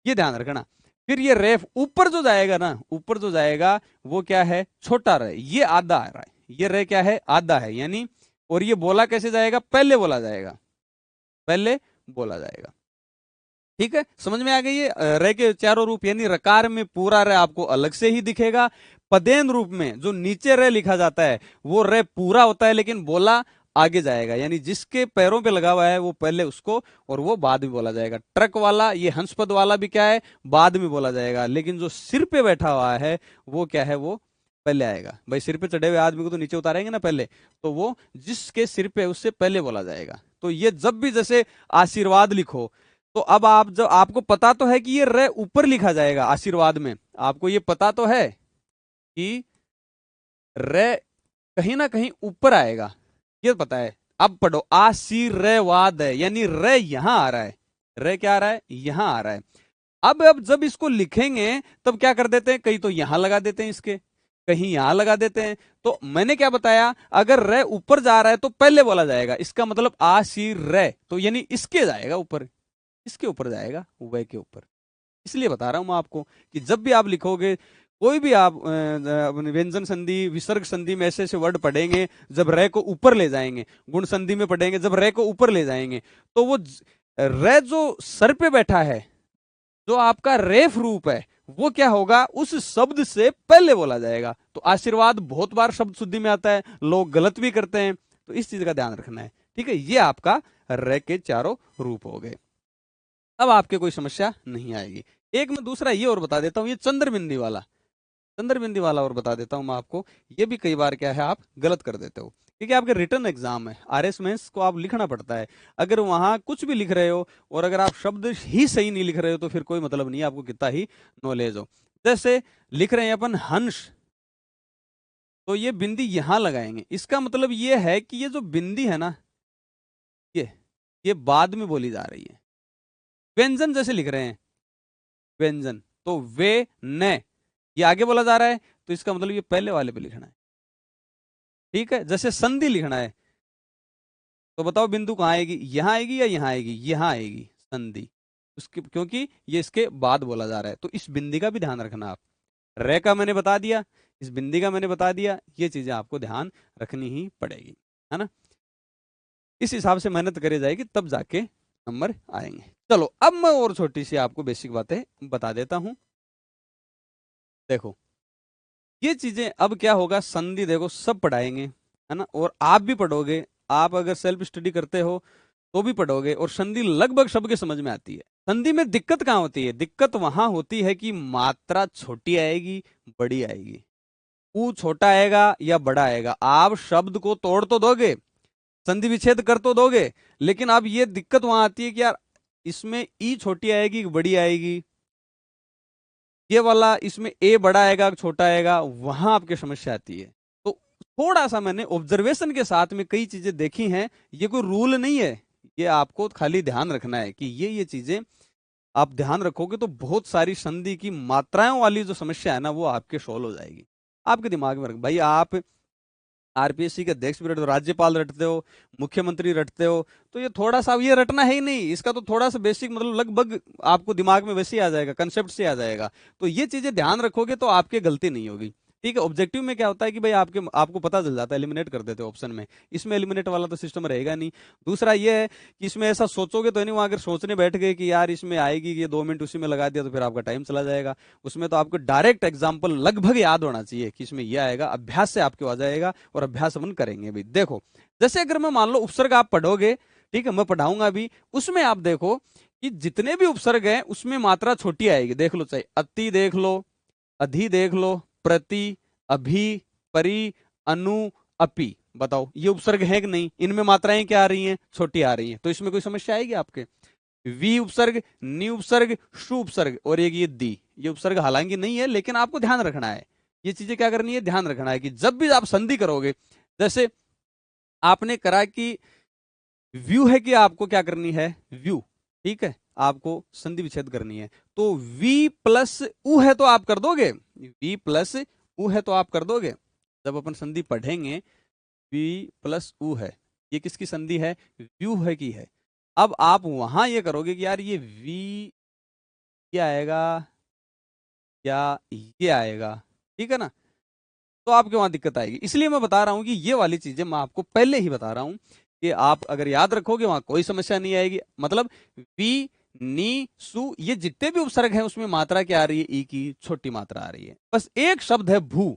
ये ध्यान रखना। फिर ये रेफ ऊपर जो जाएगा ना, ऊपर जो जाएगा वो क्या है, छोटा रे, ये आधा आ रहा है, ये रे क्या है, आधा है यानी। और ये बोला कैसे जाएगा, पहले बोला जाएगा, पहले बोला जाएगा, ठीक है। समझ में आ गई है। रे के चारों रूप, यानी रकार में पूरा रे आपको अलग से ही दिखेगा, पदेन रूप में जो नीचे रे लिखा जाता है वो रे पूरा होता है, लेकिन बोला आगे जाएगा, यानी जिसके पैरों पे लगा हुआ है वो पहले उसको, और वो बाद में बोला जाएगा। ट्रक वाला, ये हंसपद वाला भी क्या है, बाद में बोला जाएगा, लेकिन जो सिर पे बैठा हुआ है वो क्या है, वो पहले आएगा। भाई सिर पे चढ़े हुए आदमी को तो नीचे उतारेंगे ना पहले, तो वो जिसके सिर पे उससे पहले बोला जाएगा। तो ये जब भी जैसे आशीर्वाद लिखो, तो अब आप, जब आपको पता तो है कि ये रे ऊपर लिखा जाएगा आशीर्वाद में, आपको ये पता तो है कि रे कहीं ना कहीं ऊपर आएगा, ये पता है। अब पढ़ो, आशीर्वाद है, यानी रे यहां आ रहा है, रे क्या आ रहा है, यहां आ रहा है। अब जब इसको लिखेंगे तब क्या कर देते हैं, कहीं तो यहां लगा देते हैं इसके, कहीं यहां लगा देते हैं। तो मैंने क्या बताया, अगर रे ऊपर जा रहा है तो पहले बोला जाएगा, इसका मतलब आशीर, तो यानी इसके जाएगा ऊपर, इसके ऊपर जाएगा, वह के ऊपर। इसलिए बता रहा हूं मैं आपको कि जब भी आप लिखोगे, कोई भी आप व्यंजन संधि, विसर्ग संधि में ऐसे ऐसे वर्ड पढ़ेंगे, जब रे को ऊपर ले जाएंगे, गुण संधि में पढ़ेंगे जब रे को ऊपर ले जाएंगे, तो वो रे जो सर पे बैठा है, जो आपका रेफ रूप है, वो क्या होगा, उस शब्द से पहले बोला जाएगा। तो आशीर्वाद बहुत बार शब्द शुद्धि में आता है, लोग गलत भी करते हैं, तो इस चीज का ध्यान रखना है, ठीक है। ये आपका रे के चारों रूप हो गए। अब आपके कोई समस्या नहीं आएगी। एक मैं दूसरा ये और बता देता हूं, ये चंद्रबिंदी वाला, चंद्रबिंदी वाला और बता देता हूं मैं आपको। ये भी कई बार क्या है, आप गलत कर देते हो, क्योंकि आपके रिटर्न एग्जाम है, आरएस मेंस को आप लिखना पड़ता है। अगर वहां कुछ भी लिख रहे हो और अगर आप शब्द ही सही नहीं लिख रहे हो, तो फिर कोई मतलब नहीं है, आपको कितना ही नॉलेज हो। जैसे लिख रहे हैं अपन हंस, तो ये बिंदी यहां लगाएंगे, इसका मतलब ये है कि ये जो बिंदी है ना, ये ये बाद में बोली जा रही है। व्यंजन जैसे लिख रहे हैं, व्यंजन, तो वे न, ये आगे बोला जा रहा है, तो इसका मतलब ये पहले वाले पे लिखना है, ठीक है। जैसे संधि लिखना है, तो बताओ बिंदु कहाँ आएगी, यहां आएगी या यहां आएगी, यहां आएगी संधि, उसके, क्योंकि ये इसके बाद बोला जा रहा है। तो इस बिंदी का भी ध्यान रखना आप। रे का मैंने बता दिया, इस बिंदी का मैंने बता दिया, ये चीजें आपको ध्यान रखनी ही पड़ेगी, है ना। इस हिसाब से मेहनत करी जाएगी, तब जाके नंबर आएंगे। चलो अब मैं और छोटी सी आपको बेसिक बातें बता देता हूं। देखो ये चीजें अब क्या होगा, संधि देखो सब पढ़ाएंगे, है ना, और आप भी पढ़ोगे। आप अगर सेल्फ स्टडी करते हो तो भी पढ़ोगे, और संधि लगभग सबके समझ में आती है। संधि में दिक्कत कहाँ होती है, दिक्कत वहां होती है कि मात्रा छोटी आएगी, बड़ी आएगी। ऊ छोटा आएगा या बड़ा आएगा, आप शब्द को तोड़ तो दोगे, संधि विच्छेद कर तो दोगे, लेकिन अब ये दिक्कत वहां आती है कि यार इसमें ई छोटी आएगी कि बड़ी आएगी, ये वाला इसमें ए बड़ा आएगा कि छोटा आएगा, वहां आपकी समस्या आती है। तो थोड़ा सा मैंने ऑब्जर्वेशन के साथ में कई चीजें देखी हैं, ये कोई रूल नहीं है, ये आपको खाली ध्यान रखना है कि ये चीजें आप ध्यान रखोगे तो बहुत सारी संधि की मात्राओं वाली जो समस्या है ना वो आपके सॉल्व हो जाएगी। आपके दिमाग में रख भाई, आप आरपीएससी के अध्यक्ष भी रटते हो, राज्यपाल रटते हो, मुख्यमंत्री रटते हो, तो ये थोड़ा सा ये रटना है ही नहीं, इसका तो थोड़ा सा बेसिक मतलब लगभग आपको दिमाग में वैसे ही आ जाएगा, कंसेप्ट से आ जाएगा। तो ये चीजें ध्यान रखोगे तो आपकी गलती नहीं होगी। ठीक है, ऑब्जेक्टिव में क्या होता है कि भाई आपको पता चल जाता है, एलिमिनेट कर देते हो ऑप्शन में, इसमें एलिमिनेट वाला तो सिस्टम रहेगा नहीं। दूसरा ये है कि इसमें ऐसा सोचोगे तो नहीं, वहां अगर सोचने बैठ गए कि यार इसमें आएगी, ये 2 मिनट उसी में लगा दिया तो फिर आपका टाइम चला जाएगा। उसमें तो आपको डायरेक्ट एग्जाम्पल लगभग याद होना चाहिए कि इसमें यह आएगा, अभ्यास से आपको आ जाएगा और अभ्यास अपन करेंगे भी। देखो जैसे अगर मैं मान लो उपसर्ग आप पढ़ोगे, ठीक है, मैं पढ़ाऊंगा भी, उसमें आप देखो कि जितने भी उपसर्ग हैं उसमें मात्रा छोटी आएगी। देख लो, चाहे अति देख लो, अधि देख लो, प्रति, अभी, परि, अनु, अपि, बताओ ये उपसर्ग है कि नहीं, इनमें मात्राएं क्या आ रही हैं, छोटी आ रही हैं, तो इसमें कोई समस्या आएगी आपके। वी उपसर्ग, नि उपसर्ग, शु उपसर्ग और एक ये दी, ये उपसर्ग हालांकि नहीं है लेकिन आपको ध्यान रखना है, ये चीजें क्या करनी है, ध्यान रखना है कि जब भी आप संधि करोगे, जैसे आपने करा कि व्यू है कि आपको क्या करनी है, व्यू, ठीक है, आपको संधि विच्छेद करनी है, तो वी प्लस उ है तो आप कर दोगे, वी प्लस उ है तो आप कर दोगे। जब अपन संधि पढ़ेंगे, वी प्लस उ है, ये किसकी संधि है, व्यू है की है। अब आप वहां ये करोगे कि यार ये वी ये आएगा या ये आएगा, ठीक है ना, तो आपके वहां दिक्कत आएगी। इसलिए मैं बता रहा हूं कि ये वाली चीजें मैं आपको पहले ही बता रहा हूं कि आप अगर याद रखोगे वहां कोई समस्या नहीं आएगी। मतलब वी, नी, सु, ये जितने भी उपसर्ग हैं उसमें मात्रा क्या आ रही है, ई की छोटी मात्रा आ रही है। बस एक शब्द है भू,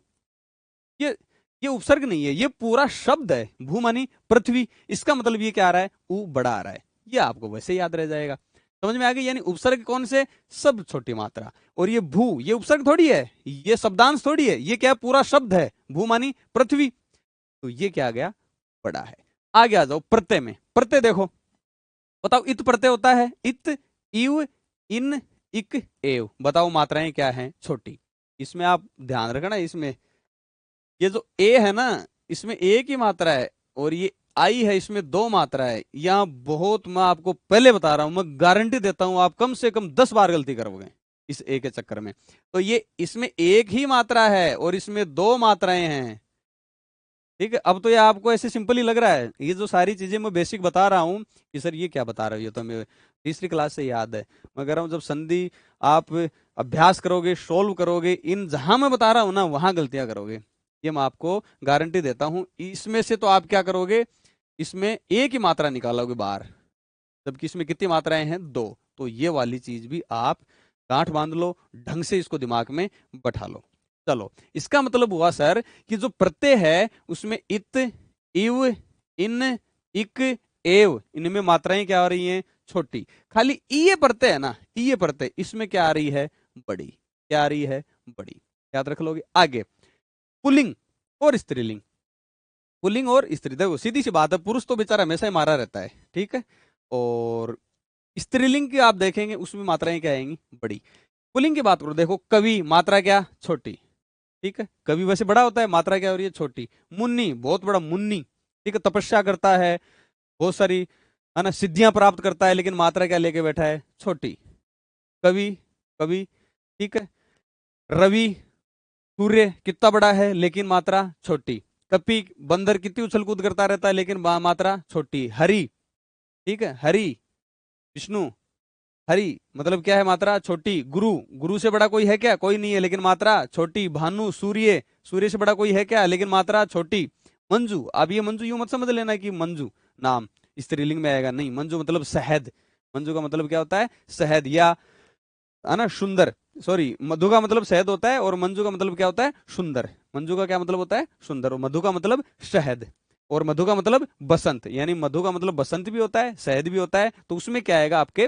ये ये उपसर्ग नहीं है, ये पूरा शब्द है, भू मानी पृथ्वी, इसका मतलब ये क्या आ रहा है, ऊ बड़ा आ रहा है, ये आपको वैसे याद रह जाएगा। समझ में आ गई, यानी उपसर्ग कौन से, सब छोटी मात्रा, और ये भू ये उपसर्ग थोड़ी है, ये शब्दांश थोड़ी है, ये क्या पूरा शब्द है, भू मानी पृथ्वी, तो ये क्या आ गया, बड़ा है। आगे आ जाओ प्रत्यय में, प्रत्यय देखो, बताओ इत प्रत्यय होता है, इत, इव, इन, इक, एव, बताओ मात्राएं क्या हैं, छोटी। इसमें आप ध्यान रखना, इसमें ये जो ए है ना, इसमें एक ही मात्रा है, और ये आई है इसमें 2 मात्रा है। यहां बहुत, मैं आपको पहले बता रहा हूं, मैं गारंटी देता हूं आप कम से कम 10 बार गलती करोगे इस ए के चक्कर में। तो ये इसमें एक ही मात्रा है और इसमें 2 मात्राएं हैं, ठीक है। अब तो ये आपको ऐसे सिंपल ही लग रहा है, ये जो सारी चीजें मैं बेसिक बता रहा हूँ कि सर ये क्या बता रहे हो, ये तो मैं तीसरी क्लास से याद है। मैं कह रहा हूँ जब संधि आप अभ्यास करोगे, सोल्व करोगे, इन जहां मैं बता रहा हूं ना वहां गलतियां करोगे, ये मैं आपको गारंटी देता हूं। इसमें से तो आप क्या करोगे, इसमें एक ही मात्रा निकालोगे बाहर, जबकि इसमें कितनी मात्राएं हैं, 2। तो ये वाली चीज भी आप गांठ बांध लो, ढंग से इसको दिमाग में बैठा लो। चलो, इसका मतलब हुआ सर कि जो प्रत्यय है उसमें इत, इव, इन, इक, एव, इनमें मात्राएं क्या हो रही हैं, छोटी। खाली ये प्रत्यय है ना, ये प्रत्यय, इसमें क्या आ रही है, बड़ी, क्या आ रही है, बड़ी, याद रख लोगे। आगे पुल्लिंग और स्त्रीलिंग, पुल्लिंग और स्त्री, देखो सीधी सी बात है, पुरुष तो बेचारा हमेशा ही मारा रहता है, ठीक है, और स्त्रीलिंग की आप देखेंगे उसमें मात्राएं क्या आएंगी, बड़ी। पुल्लिंग की बात करो, देखो कवि, मात्रा क्या, छोटी, ठीक है, कवि वैसे बड़ा होता है, मात्रा क्या हो रही है, छोटी। मुन्नी, बहुत बड़ा मुन्नी, ठीक है, तपस्या करता है, बहुत सारी है ना सिद्धियां प्राप्त करता है, लेकिन मात्रा क्या लेके बैठा है, छोटी। कवि, कवि, ठीक है। रवि, सूर्य कितना बड़ा है लेकिन मात्रा छोटी। कपि, बंदर कितनी उछल कूद करता रहता है लेकिन मात्रा छोटी। हरि, ठीक है, हरि, विष्णु, हरि मतलब क्या है, मात्रा छोटी। गुरु, गुरु से बड़ा कोई है क्या, कोई नहीं है लेकिन मात्रा छोटी। भानु, सूर्य, सूर्य से बड़ा कोई है क्या, लेकिन मात्रा छोटी। मंजू, अब ये मंजू यूं मत समझ लेना कि मंजू नाम स्त्रीलिंग में आएगा, नहीं, मंजू मतलब शहद, मंजू का मतलब क्या होता है, शहद, या है ना सुंदर, सॉरी, मधु का मतलब शहद होता है और मंजू का मतलब क्या होता है, सुंदर। मंजू का क्या मतलब होता है, सुंदर, और मधु का मतलब शहद, और मधु का मतलब बसंत, यानी मधु का मतलब बसंत भी होता है, शहद भी होता है, तो उसमें क्या आएगा आपके,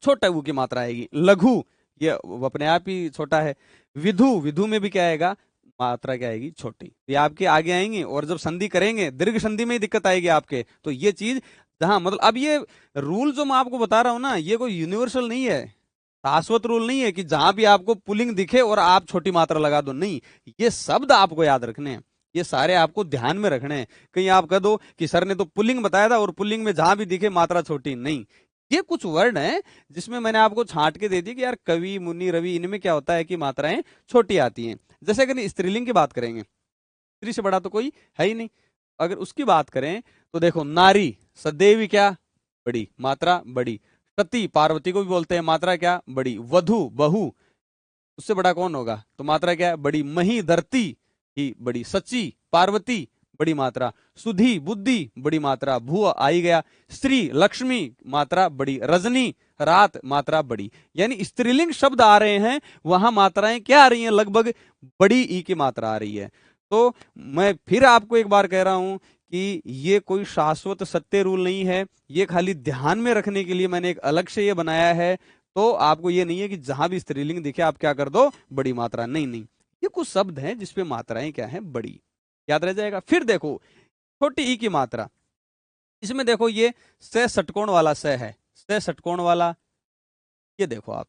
छोटा ऊ की मात्रा आएगी। लघु, ये वो अपने आप ही छोटा है। विधु, विधु में भी क्या आएगा, मात्रा क्या आएगी, छोटी। ये आपके आगे आएंगे, और जब संधि करेंगे दीर्घ संधि में ही दिक्कत आएगी आपके। तो ये चीज जहां मतलब, अब ये रूल जो मैं आपको बता रहा हूं ना, ये कोई यूनिवर्सल नहीं है, शाश्वत रूल नहीं है कि जहां भी आपको पुल्लिंग दिखे और आप छोटी मात्रा लगा दो, नहीं। ये शब्द आपको याद रखने हैं, ये सारे आपको ध्यान में रखने हैं। कहीं आप कह दो कि सर ने तो पुल्लिंग बताया था और पुल्लिंग में जहां भी दिखे मात्रा छोटी, नहीं। ये कुछ वर्ड हैं जिसमें मैंने आपको छांट के दे दी कि यार कवि, मुनि, रवि, इनमें क्या होता है कि मात्राएं छोटी आती हैं। जैसे अगर स्त्रीलिंग की बात करेंगे, स्त्री से बड़ा तो कोई है ही नहीं। अगर उसकी बात करें तो देखो, नारी सदैवी क्या, बड़ी, मात्रा बड़ी। सती, पार्वती को भी बोलते हैं, मात्रा क्या, बड़ी। वधु, बहू, उससे बड़ा कौन होगा, तो मात्रा क्या है, बड़ी। मही, धरती ही बड़ी। सची, पार्वती, बड़ी मात्रा। सुधी, बुद्धि, बड़ी मात्रा। भू आई गया। स्त्री, लक्ष्मी, मात्रा बड़ी। रजनी, रात, मात्रा बड़ी। यानी स्त्रीलिंग शब्द आ रहे हैं, वहां मात्राएं क्या आ रही हैं, लगभग बड़ी ई की मात्रा आ रही है। तो मैं फिर आपको एक बार कह रहा हूं कि ये कोई शाश्वत सत्य रूल नहीं है, ये खाली ध्यान में रखने के लिए मैंने एक अलग से ये बनाया है। तो आपको ये नहीं है कि जहां भी स्त्रीलिंग दिखे आप क्या कर दो, बड़ी मात्रा, नहीं नहीं। ये कुछ शब्द हैं जिसपे मात्राएं क्या है, बड़ी, याद रह जाएगा। फिर देखो छोटी ई की मात्रा, इसमें देखो ये से षटकोण वाला से है, से षटकोण वाला, ये देखो आप,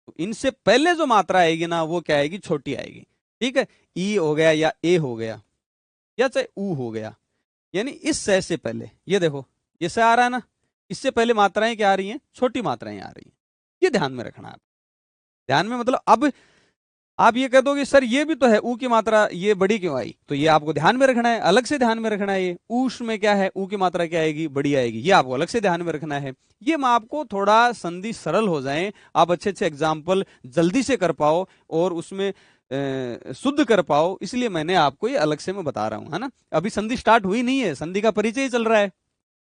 तो इनसे पहले जो मात्रा आएगी ना वो क्या आएगी, छोटी आएगी। ठीक है, ई हो गया या ए हो गया या चाहे ऊ हो गया, यानी इस से पहले ये देखो, ये से आ रहा है ना, इससे पहले मात्राएं क्या आ रही हैं, छोटी मात्राएं आ रही हैं। ये ध्यान में रखना है, ध्यान में मतलब। अब आप ये कह दोगे सर ये भी तो है ऊ की मात्रा, ये बड़ी क्यों आई, तो ये आपको ध्यान में रखना है, अलग से ध्यान में रखना है। ये ऊष में क्या है, ऊ की मात्रा क्या आएगी, बड़ी आएगी, ये आपको अलग से ध्यान में रखना है। ये मैं आपको थोड़ा संधि सरल हो जाए, आप अच्छे अच्छे एग्जाम्पल जल्दी से कर पाओ और उसमें शुद्ध कर पाओ, इसलिए मैंने आपको ये अलग से मैं बता रहा हूं, है ना। अभी संधि स्टार्ट हुई नहीं है, संधि का परिचय ही चल रहा है,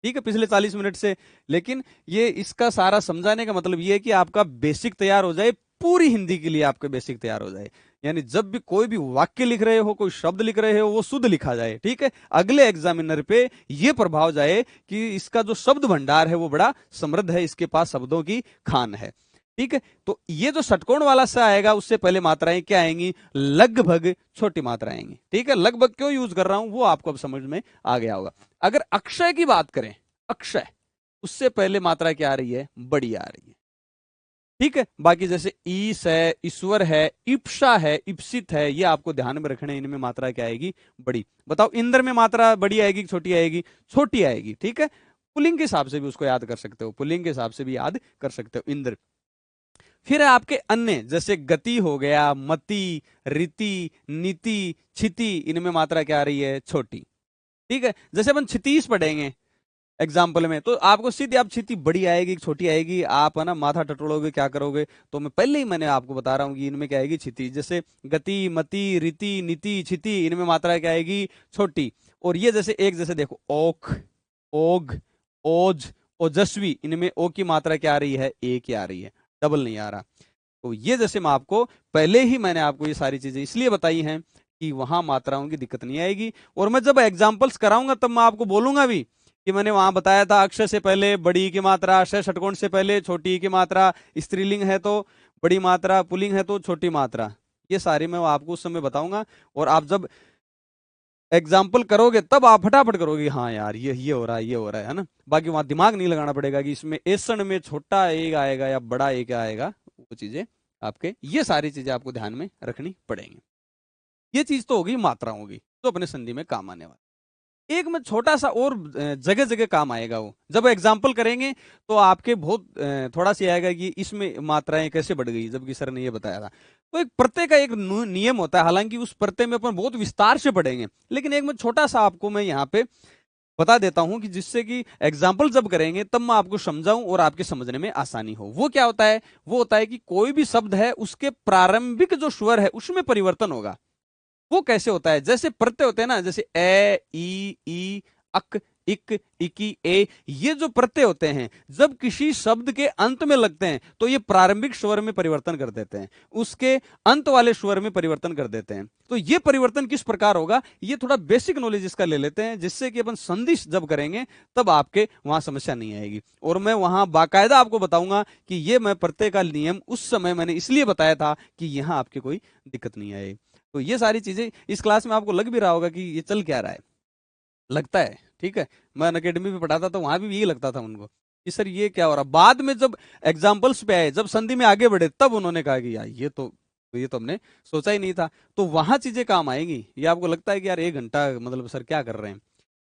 ठीक है, पिछले 40 मिनट से। लेकिन ये इसका सारा समझाने का मतलब ये है कि आपका बेसिक तैयार हो जाए, पूरी हिंदी के लिए आपका बेसिक तैयार हो जाए। यानी जब भी कोई भी वाक्य लिख रहे हो, कोई शब्द लिख रहे हो, वो शुद्ध लिखा जाए, ठीक है। अगले एग्जामिनर पे ये प्रभाव जाए कि इसका जो शब्द भंडार है वो बड़ा समृद्ध है, इसके पास शब्दों की खान है, ठीक है। तो ये जो षटकोण वाला सा आएगा, उससे पहले मात्राएं क्या आएंगी, लगभग छोटी मात्रा आएंगी, ठीक है। लगभग क्यों यूज कर रहा हूं वो आपको अब समझ में आ गया होगा। अगर अक्षय की बात करें, अक्षय, उससे पहले मात्रा क्या आ रही है, बड़ी आ रही है, ठीक है। बाकी जैसे ईश है, ईश्वर है, इप्सा है, इप्सित है, ये आपको ध्यान में रखना है, इनमें मात्रा क्या आएगी, बड़ी। बताओ इंद्र में मात्रा बड़ी आएगी छोटी आएगी, छोटी आएगी, ठीक है। पुल्लिंग के हिसाब से भी उसको याद कर सकते हो, पुल्लिंग के हिसाब से भी याद कर सकते हो, इंद्र। फिर है आपके अन्य, जैसे गति हो गया, मति, रीति, नीति, क्षिति, इनमें मात्रा क्या आ रही है, छोटी, ठीक है। जैसे अपन क्षितिज पढ़ेंगे एग्जाम्पल में, तो आपको सीधी आप क्षिति बड़ी आएगी छोटी आएगी, आप है ना माथा टटोलोगे, क्या करोगे। तो मैं पहले ही मैंने आपको बता रहा हूं कि इनमें क्या आएगी, क्षिति। जैसे गति, मति, रीति, नीति, क्षिति, इनमें मात्रा क्या आएगी, छोटी। और ये जैसे एक, जैसे देखो ओख, ओग, ओज, ओजस्वी, इनमें ओ की मात्रा क्या आ रही है, ए की आ रही है, डबल नहीं आ रहा। तो ये जैसे मैं आपको पहले ही मैंने आपको ये सारी चीजें इसलिए बताई हैं कि वहां मात्राओं की दिक्कत नहीं आएगी। और मैं जब एग्जाम्पल्स कराऊंगा तब मैं आपको बोलूंगा भी कि मैंने वहां बताया था अक्षर से पहले बड़ी की मात्रा, अक्षर षटकोण से पहले छोटी की मात्रा, स्त्रीलिंग है तो बड़ी मात्रा, पुल्लिंग है तो छोटी मात्रा, ये सारी मैं आपको उस समय बताऊंगा। और आप जब एग्जाम्पल करोगे तब आप फटाफट करोगे, हाँ यार ये हो रहा है, ये हो रहा है ना। बाकी वहां दिमाग नहीं लगाना पड़ेगा कि इसमें एसन में छोटा एक आएगा या बड़ा एक आएगा, वो चीजें आपके, ये सारी चीजें आपको ध्यान में रखनी पड़ेंगी। ये चीज तो होगी मात्राओं की, तो अपने संधि में काम आने वाली। एक में छोटा सा और जगह जगह काम आएगा, वो जब एग्जाम्पल करेंगे तो आपके बहुत थोड़ा सा आएगा कि इसमें मात्राएं कैसे बढ़ गई, जबकि सर ने ये बताया था। तो एक प्रत्यय का एक नियम होता है, हालांकि उस प्रत्यय में अपन बहुत विस्तार से पढ़ेंगे, लेकिन एक में छोटा सा आपको मैं यहाँ पे बता देता हूं कि जिससे कि एग्जाम्पल जब करेंगे तब मैं आपको समझाऊं और आपके समझने में आसानी हो। वो क्या होता है, वो होता है कि कोई भी शब्द है उसके प्रारंभिक जो स्वर है उसमें परिवर्तन होगा। वो कैसे होता है, जैसे प्रत्यय होते हैं ना, जैसे ए, ई, अक, इक, इकी, ए, ये जो प्रत्यय होते हैं जब किसी शब्द के अंत में लगते हैं तो ये प्रारंभिक स्वर में परिवर्तन कर देते हैं, उसके अंत वाले स्वर में परिवर्तन कर देते हैं। तो ये परिवर्तन किस प्रकार होगा, ये थोड़ा बेसिक नॉलेज इसका ले लेते हैं, जिससे कि अपन संधि जब करेंगे तब आपके वहां समस्या नहीं आएगी। और मैं वहां बाकायदा आपको बताऊंगा कि ये मैं प्रत्यय का नियम उस समय मैंने इसलिए बताया था कि यहां आपकी कोई दिक्कत नहीं आएगी। तो ये सारी चीजें इस क्लास में आपको लग भी रहा होगा कि ये चल क्या रहा है, लगता है, ठीक है। मैं अकेडमी में पढ़ाता था, वहां भी यही लगता था उनको कि सर ये क्या हो रहा। बाद में जब एग्जाम्पल्स पे आए, जब संधि में आगे बढ़े, तब उन्होंने कहा कि यार ये तो हमने सोचा ही नहीं था। तो वहां चीजें काम आएंगी। ये आपको लगता है कि यार 1 घंटा मतलब सर क्या कर रहे हैं,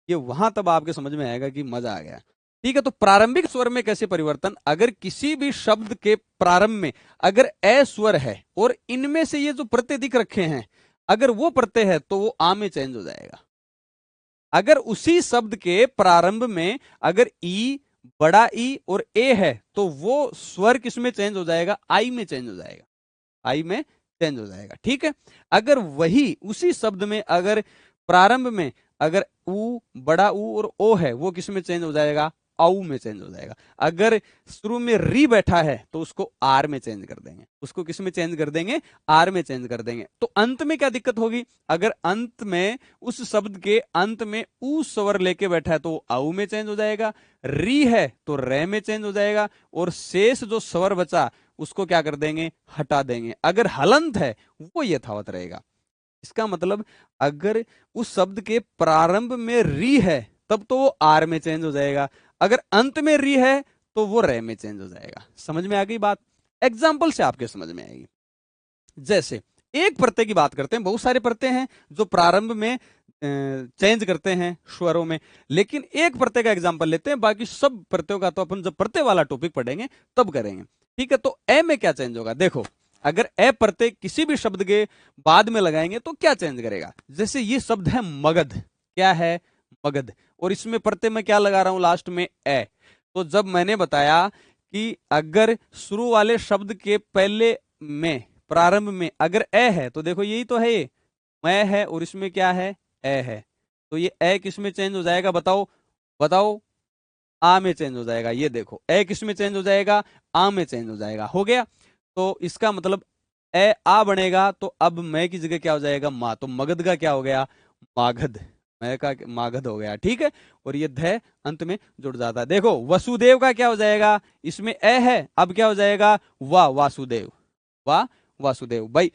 ये वहां तब आपके समझ में आएगा कि मजा आ गया। ठीक है, तो प्रारंभिक स्वर में कैसे परिवर्तन, अगर किसी भी शब्द के प्रारंभ में अगर ए स्वर है और इनमें से ये जो प्रत्यय दिख रखे हैं, अगर वो प्रत्यय है तो वो आ में चेंज हो जाएगा। अगर उसी शब्द के प्रारंभ में अगर ई, बड़ा ई और ए है, तो वो स्वर किस में चेंज हो जाएगा, आई में चेंज हो जाएगा, आई में चेंज हो जाएगा। ठीक है, अगर वही उसी शब्द में अगर प्रारंभ में अगर ऊ, बड़ा ऊ और ओ है, वो किस में चेंज हो जाएगा, आऊ में चेंज हो जाएगा। अगर शुरू में री बैठा है तो उसको आर में चेंज कर देंगे, उसको किस में चेंज कर देंगे, आर में चेंज कर देंगे। तो अंत में क्या दिक्कत होगी, अगर अंत में उस शब्द के अंत में ऊ स्वर लेके बैठा है तो आऊ में चेंज हो जाएगा, री है तो रे में चेंज हो जाएगा, और शेष जो स्वर बचा उसको क्या कर देंगे, हटा देंगे। अगर हलंत है वो यथावत रहेगा। इसका मतलब अगर उस शब्द के प्रारंभ में री है तब तो वो आर में चेंज हो जाएगा, अगर अंत में री है तो वो रे में चेंज हो जाएगा। समझ में आ गई बात, एग्जाम्पल से आपके समझ में आएगी। जैसे एक प्रत्यय की बात करते हैं, बहुत सारे प्रत्यय हैं जो प्रारंभ में चेंज करते हैं स्वरों में, लेकिन एक प्रत्यय का एग्जाम्पल लेते हैं, बाकी सब प्रत्ययों का तो अपन जब प्रत्यय वाला टॉपिक पढ़ेंगे तब करेंगे। ठीक है, तो ए में क्या चेंज होगा, देखो अगर ए प्रत्यय किसी भी शब्द के बाद में लगाएंगे तो क्या चेंज करेगा। जैसे ये शब्द है मगध, क्या है, मगध, और इसमें प्रत्यय में क्या लगा रहा हूं, लास्ट में ए। तो जब मैंने बताया कि अगर शुरू वाले शब्द के पहले में प्रारंभ में अगर ए है, तो देखो यही तो है, ये मैं है और इसमें क्या है, ए है, तो ये ए किस में चेंज हो जाएगा, बताओ बताओ, आ में चेंज हो जाएगा। ये देखो ए किस में चेंज हो जाएगा, आ में चेंज हो जाएगा, हो गया। तो इसका मतलब ए आ बनेगा, तो अब मैं की जगह क्या हो जाएगा, मा, तो मगध का क्या हो गया, मागध, मैं का मागध हो गया। ठीक है, और ये ध अंत में जुड़ जाता है। देखो वसुदेव का क्या हो जाएगा, इसमें ए है, अब क्या हो जाएगा, वाह वासुदेव, वाह वासुदेव। भाई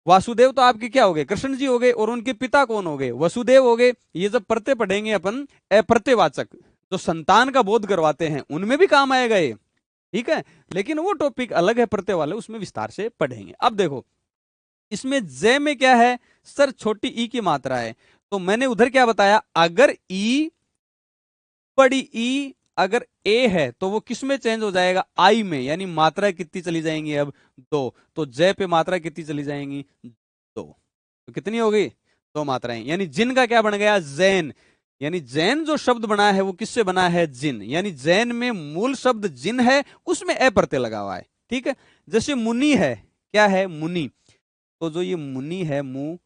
वासुदेव तो आपके क्या हो गए, कृष्ण जी हो गए, और उनके पिता कौन हो गए, वसुदेव हो गए। ये जब प्रत्यय पढ़ेंगे अपन अप्रत्ययवाचक जो संतान का बोध करवाते हैं उनमें भी काम आएगा ये। ठीक है, लेकिन वो टॉपिक अलग है प्रत्यय वाले, उसमें विस्तार से पढ़ेंगे। अब देखो इसमें जय में क्या है, सर छोटी ई की मात्रा है, तो मैंने उधर क्या बताया, अगर ई, बड़ी ई, अगर ए है तो वो किस में चेंज हो जाएगा, आई में, यानी मात्रा कितनी चली जाएंगी अब, दो, तो जय पे मात्रा कितनी चली जाएंगी, दो, तो कितनी हो गई, दो मात्राएं। यानी जिन का क्या बन गया, जैन, यानी जैन जो शब्द बना है वो किससे बना है, जिन, यानी जैन में मूल शब्द जिन है, उसमें ए प्रत्यय लगा हुआ है। ठीक है, जैसे मुनि है, क्या है, मुनि, तो जो ये मुनि है मु,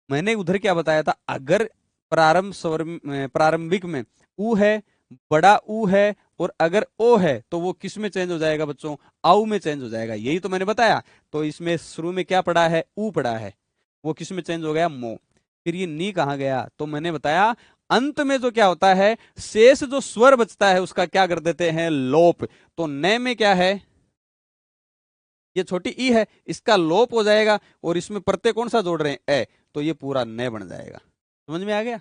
मैंने उधर क्या बताया था, अगर प्रारंभ स्वर प्रारंभिक में ऊ है, बड़ा ऊ है, और अगर ओ है तो वो किस में चेंज हो जाएगा बच्चों, आऊ में चेंज हो जाएगा, यही तो मैंने बताया। तो इसमें शुरू में क्या पड़ा है, ऊ पड़ा है, वो किस में चेंज हो गया, मो। फिर ये नी कहां गया, तो मैंने बताया अंत में जो क्या होता है, शेष जो स्वर बचता है उसका क्या कर देते हैं, लोप। तो न में क्या है, ये छोटी ई है, इसका लोप हो जाएगा, और इसमें प्रत्यय कौन सा जोड़ रहे हैं, ए, तो ये पूरा न बन जाएगा। समझ में आ गया,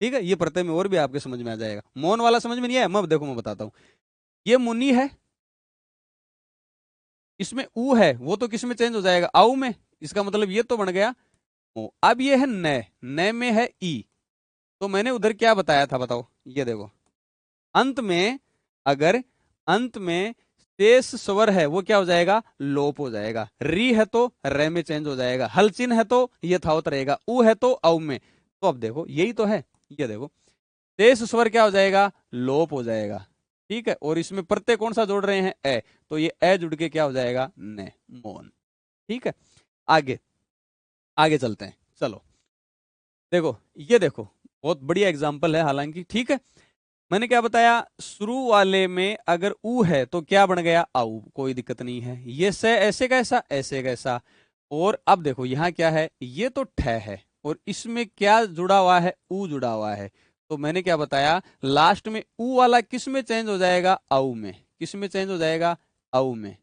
ठीक है, ये प्रत्यय में और भी आपके समझ में आ जाएगा। मौन वाला समझ में नहीं आया, मैं देखो मैं बताता हूं। ये मुनि है, इसमें ऊ है, वो तो किस में चेंज हो जाएगा, आऊ में, इसका मतलब ये तो बन गया ओ। अब ये है न में है ई, तो मैंने उधर क्या बताया था बताओ, ये देखो अंत में अगर अंत में शेष स्वर है वो क्या हो जाएगा, लोप हो जाएगा। री है तो रे में चेंज हो जाएगा, हल चिन्ह है तो यथावत रहेगा, ऊ है तो औ में। तो अब देखो यही तो है, ये देखो शेष स्वर क्या हो जाएगा, लोप हो जाएगा। ठीक है, और इसमें प्रत्यय कौन सा जोड़ रहे हैं, ए, तो ये ए जुड़ के क्या हो जाएगा, ने, मौन। ठीक है, आगे आगे चलते हैं, चलो देखो, ये देखो बहुत बढ़िया एग्जाम्पल है हालांकि। ठीक है, मैंने क्या बताया, शुरू वाले में अगर ऊ है तो क्या बन गया, आऊ, कोई दिक्कत नहीं है। ये से ऐसे कैसा, ऐसे कैसा। और अब देखो यहां क्या है, ये तो ठ है, और इसमें क्या जुड़ा हुआ है, ऊ जुड़ा हुआ है। तो मैंने क्या बताया, लास्ट में ऊ वाला किस में चेंज हो जाएगा, आऊ में, किस में चेंज हो जाएगा, आऊ में।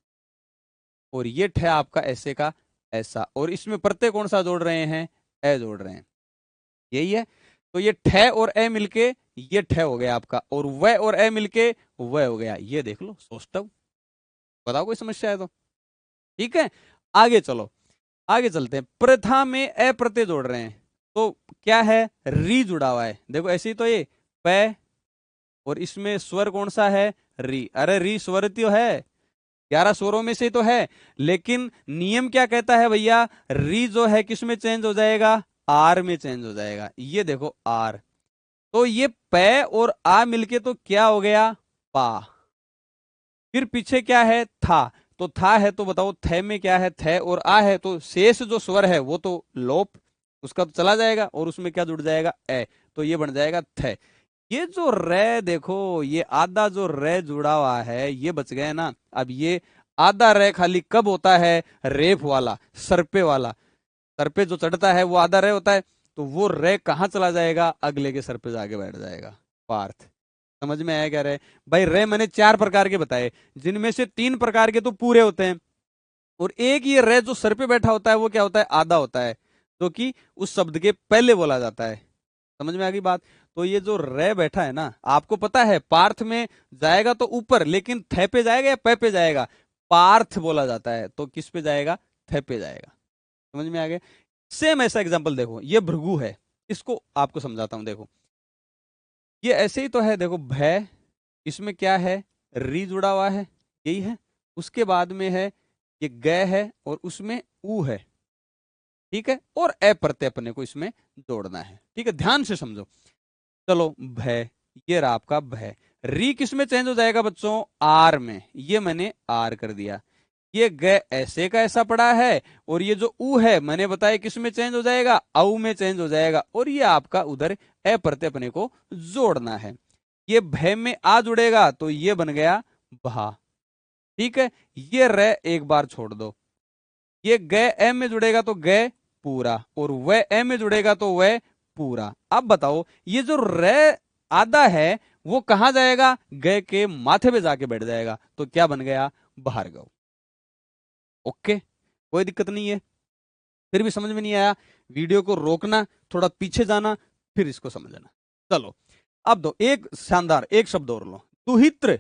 और ये ठ आपका ऐसे का ऐसा, और इसमें प्रत्यय कौन सा जोड़ रहे हैं, ए जोड़ रहे हैं, यही है। तो ये ठ और ए मिलके ये ठ हो गया आपका, और व और ए मिलके व हो गया। ये देख लो सौष्ठव, बताओ कोई समस्या है तो। ठीक है, आगे चलो, आगे चलते हैं। प्रथा में ए प्रत्यय जोड़ रहे हैं, तो क्या है, री जुड़ा हुआ है। देखो ऐसे ही तो ये प, और इसमें स्वर कौन सा है, री। अरे री स्वर तो है, 11 स्वरों में से तो है, लेकिन नियम क्या कहता है भैया, री जो है किस में चेंज हो जाएगा, आर में चेंज हो जाएगा। ये देखो आर, तो ये प और आ मिलके तो क्या हो गया, पा। फिर पीछे क्या है, था, तो था है, तो बताओ थे में क्या है, थे और आ है, तो शेष जो स्वर है वो तो लोप, उसका तो चला जाएगा, और उसमें क्या जुड़ जाएगा, ए, तो ये बन जाएगा थे। ये जो रे देखो, ये आधा जो रे जुड़ा हुआ है ये बच गया ना। अब ये आधा रे खाली कब होता है, रेफ वाला, सरपे वाला, सर पे जो चढ़ता है वो आधा रे होता है, तो वो रे कहाँ चला जाएगा, अगले के सर पे जाके बैठ जाएगा, पार्थ। समझ में आया क्या रे, भाई रे मैंने 4 प्रकार के बताए, जिनमें से 3 प्रकार के तो पूरे होते हैं, और एक ये रे जो सर पे बैठा होता है वो क्या होता है, आधा होता है, जो कि उस शब्द के पहले बोला जाता है। समझ में आ गई बात। तो ये जो रे बैठा है ना, आपको पता है पार्थ में जाएगा तो ऊपर, लेकिन थे पे जाएगा या पे पे जाएगा, पार्थ बोला जाता है, तो किस पे जाएगा, थे पे जाएगा। समझ में आ गया। सेम ऐसा एग्जांपल देखो, ये भृगु है, इसको आपको समझाता हूं। देखो ये ऐसे ही तो है, देखो भय, इसमें क्या है, री जुड़ा हुआ है, यही है। उसके बाद में है ये ग है, और उसमें ऊ है, ठीक है, और ए प्रत्यय अपने को इसमें जोड़ना है। ठीक है, ध्यान से समझो। चलो भय, ये रहा आपका भय, री किस में चेंज हो जाएगा बच्चों, आर में, ये मैंने आर कर दिया। ये ग ऐसे का ऐसा पड़ा है, और ये जो ऊ है मैंने बताया किस में चेंज हो जाएगा, औ में चेंज हो जाएगा, और ये आपका उधर ए प्रत्यय अपने को जोड़ना है। ये भय में आ जुड़ेगा तो ये बन गया भा, ठीक है। ये रे एक बार छोड़ दो, ये ग ए में जुड़ेगा तो ग पूरा, और वह ए में जुड़ेगा तो वह पूरा। अब बताओ ये जो रे आधा है वो कहां जाएगा, ग के माथे पे जाके बैठ जाएगा, तो क्या बन गया, भार्गव। ओके, कोई दिक्कत नहीं है। फिर भी समझ में नहीं आया, वीडियो को रोकना, थोड़ा पीछे जाना, फिर इसको समझना। चलो अब दो एक शानदार एक शब्द और लो, दुहित्र।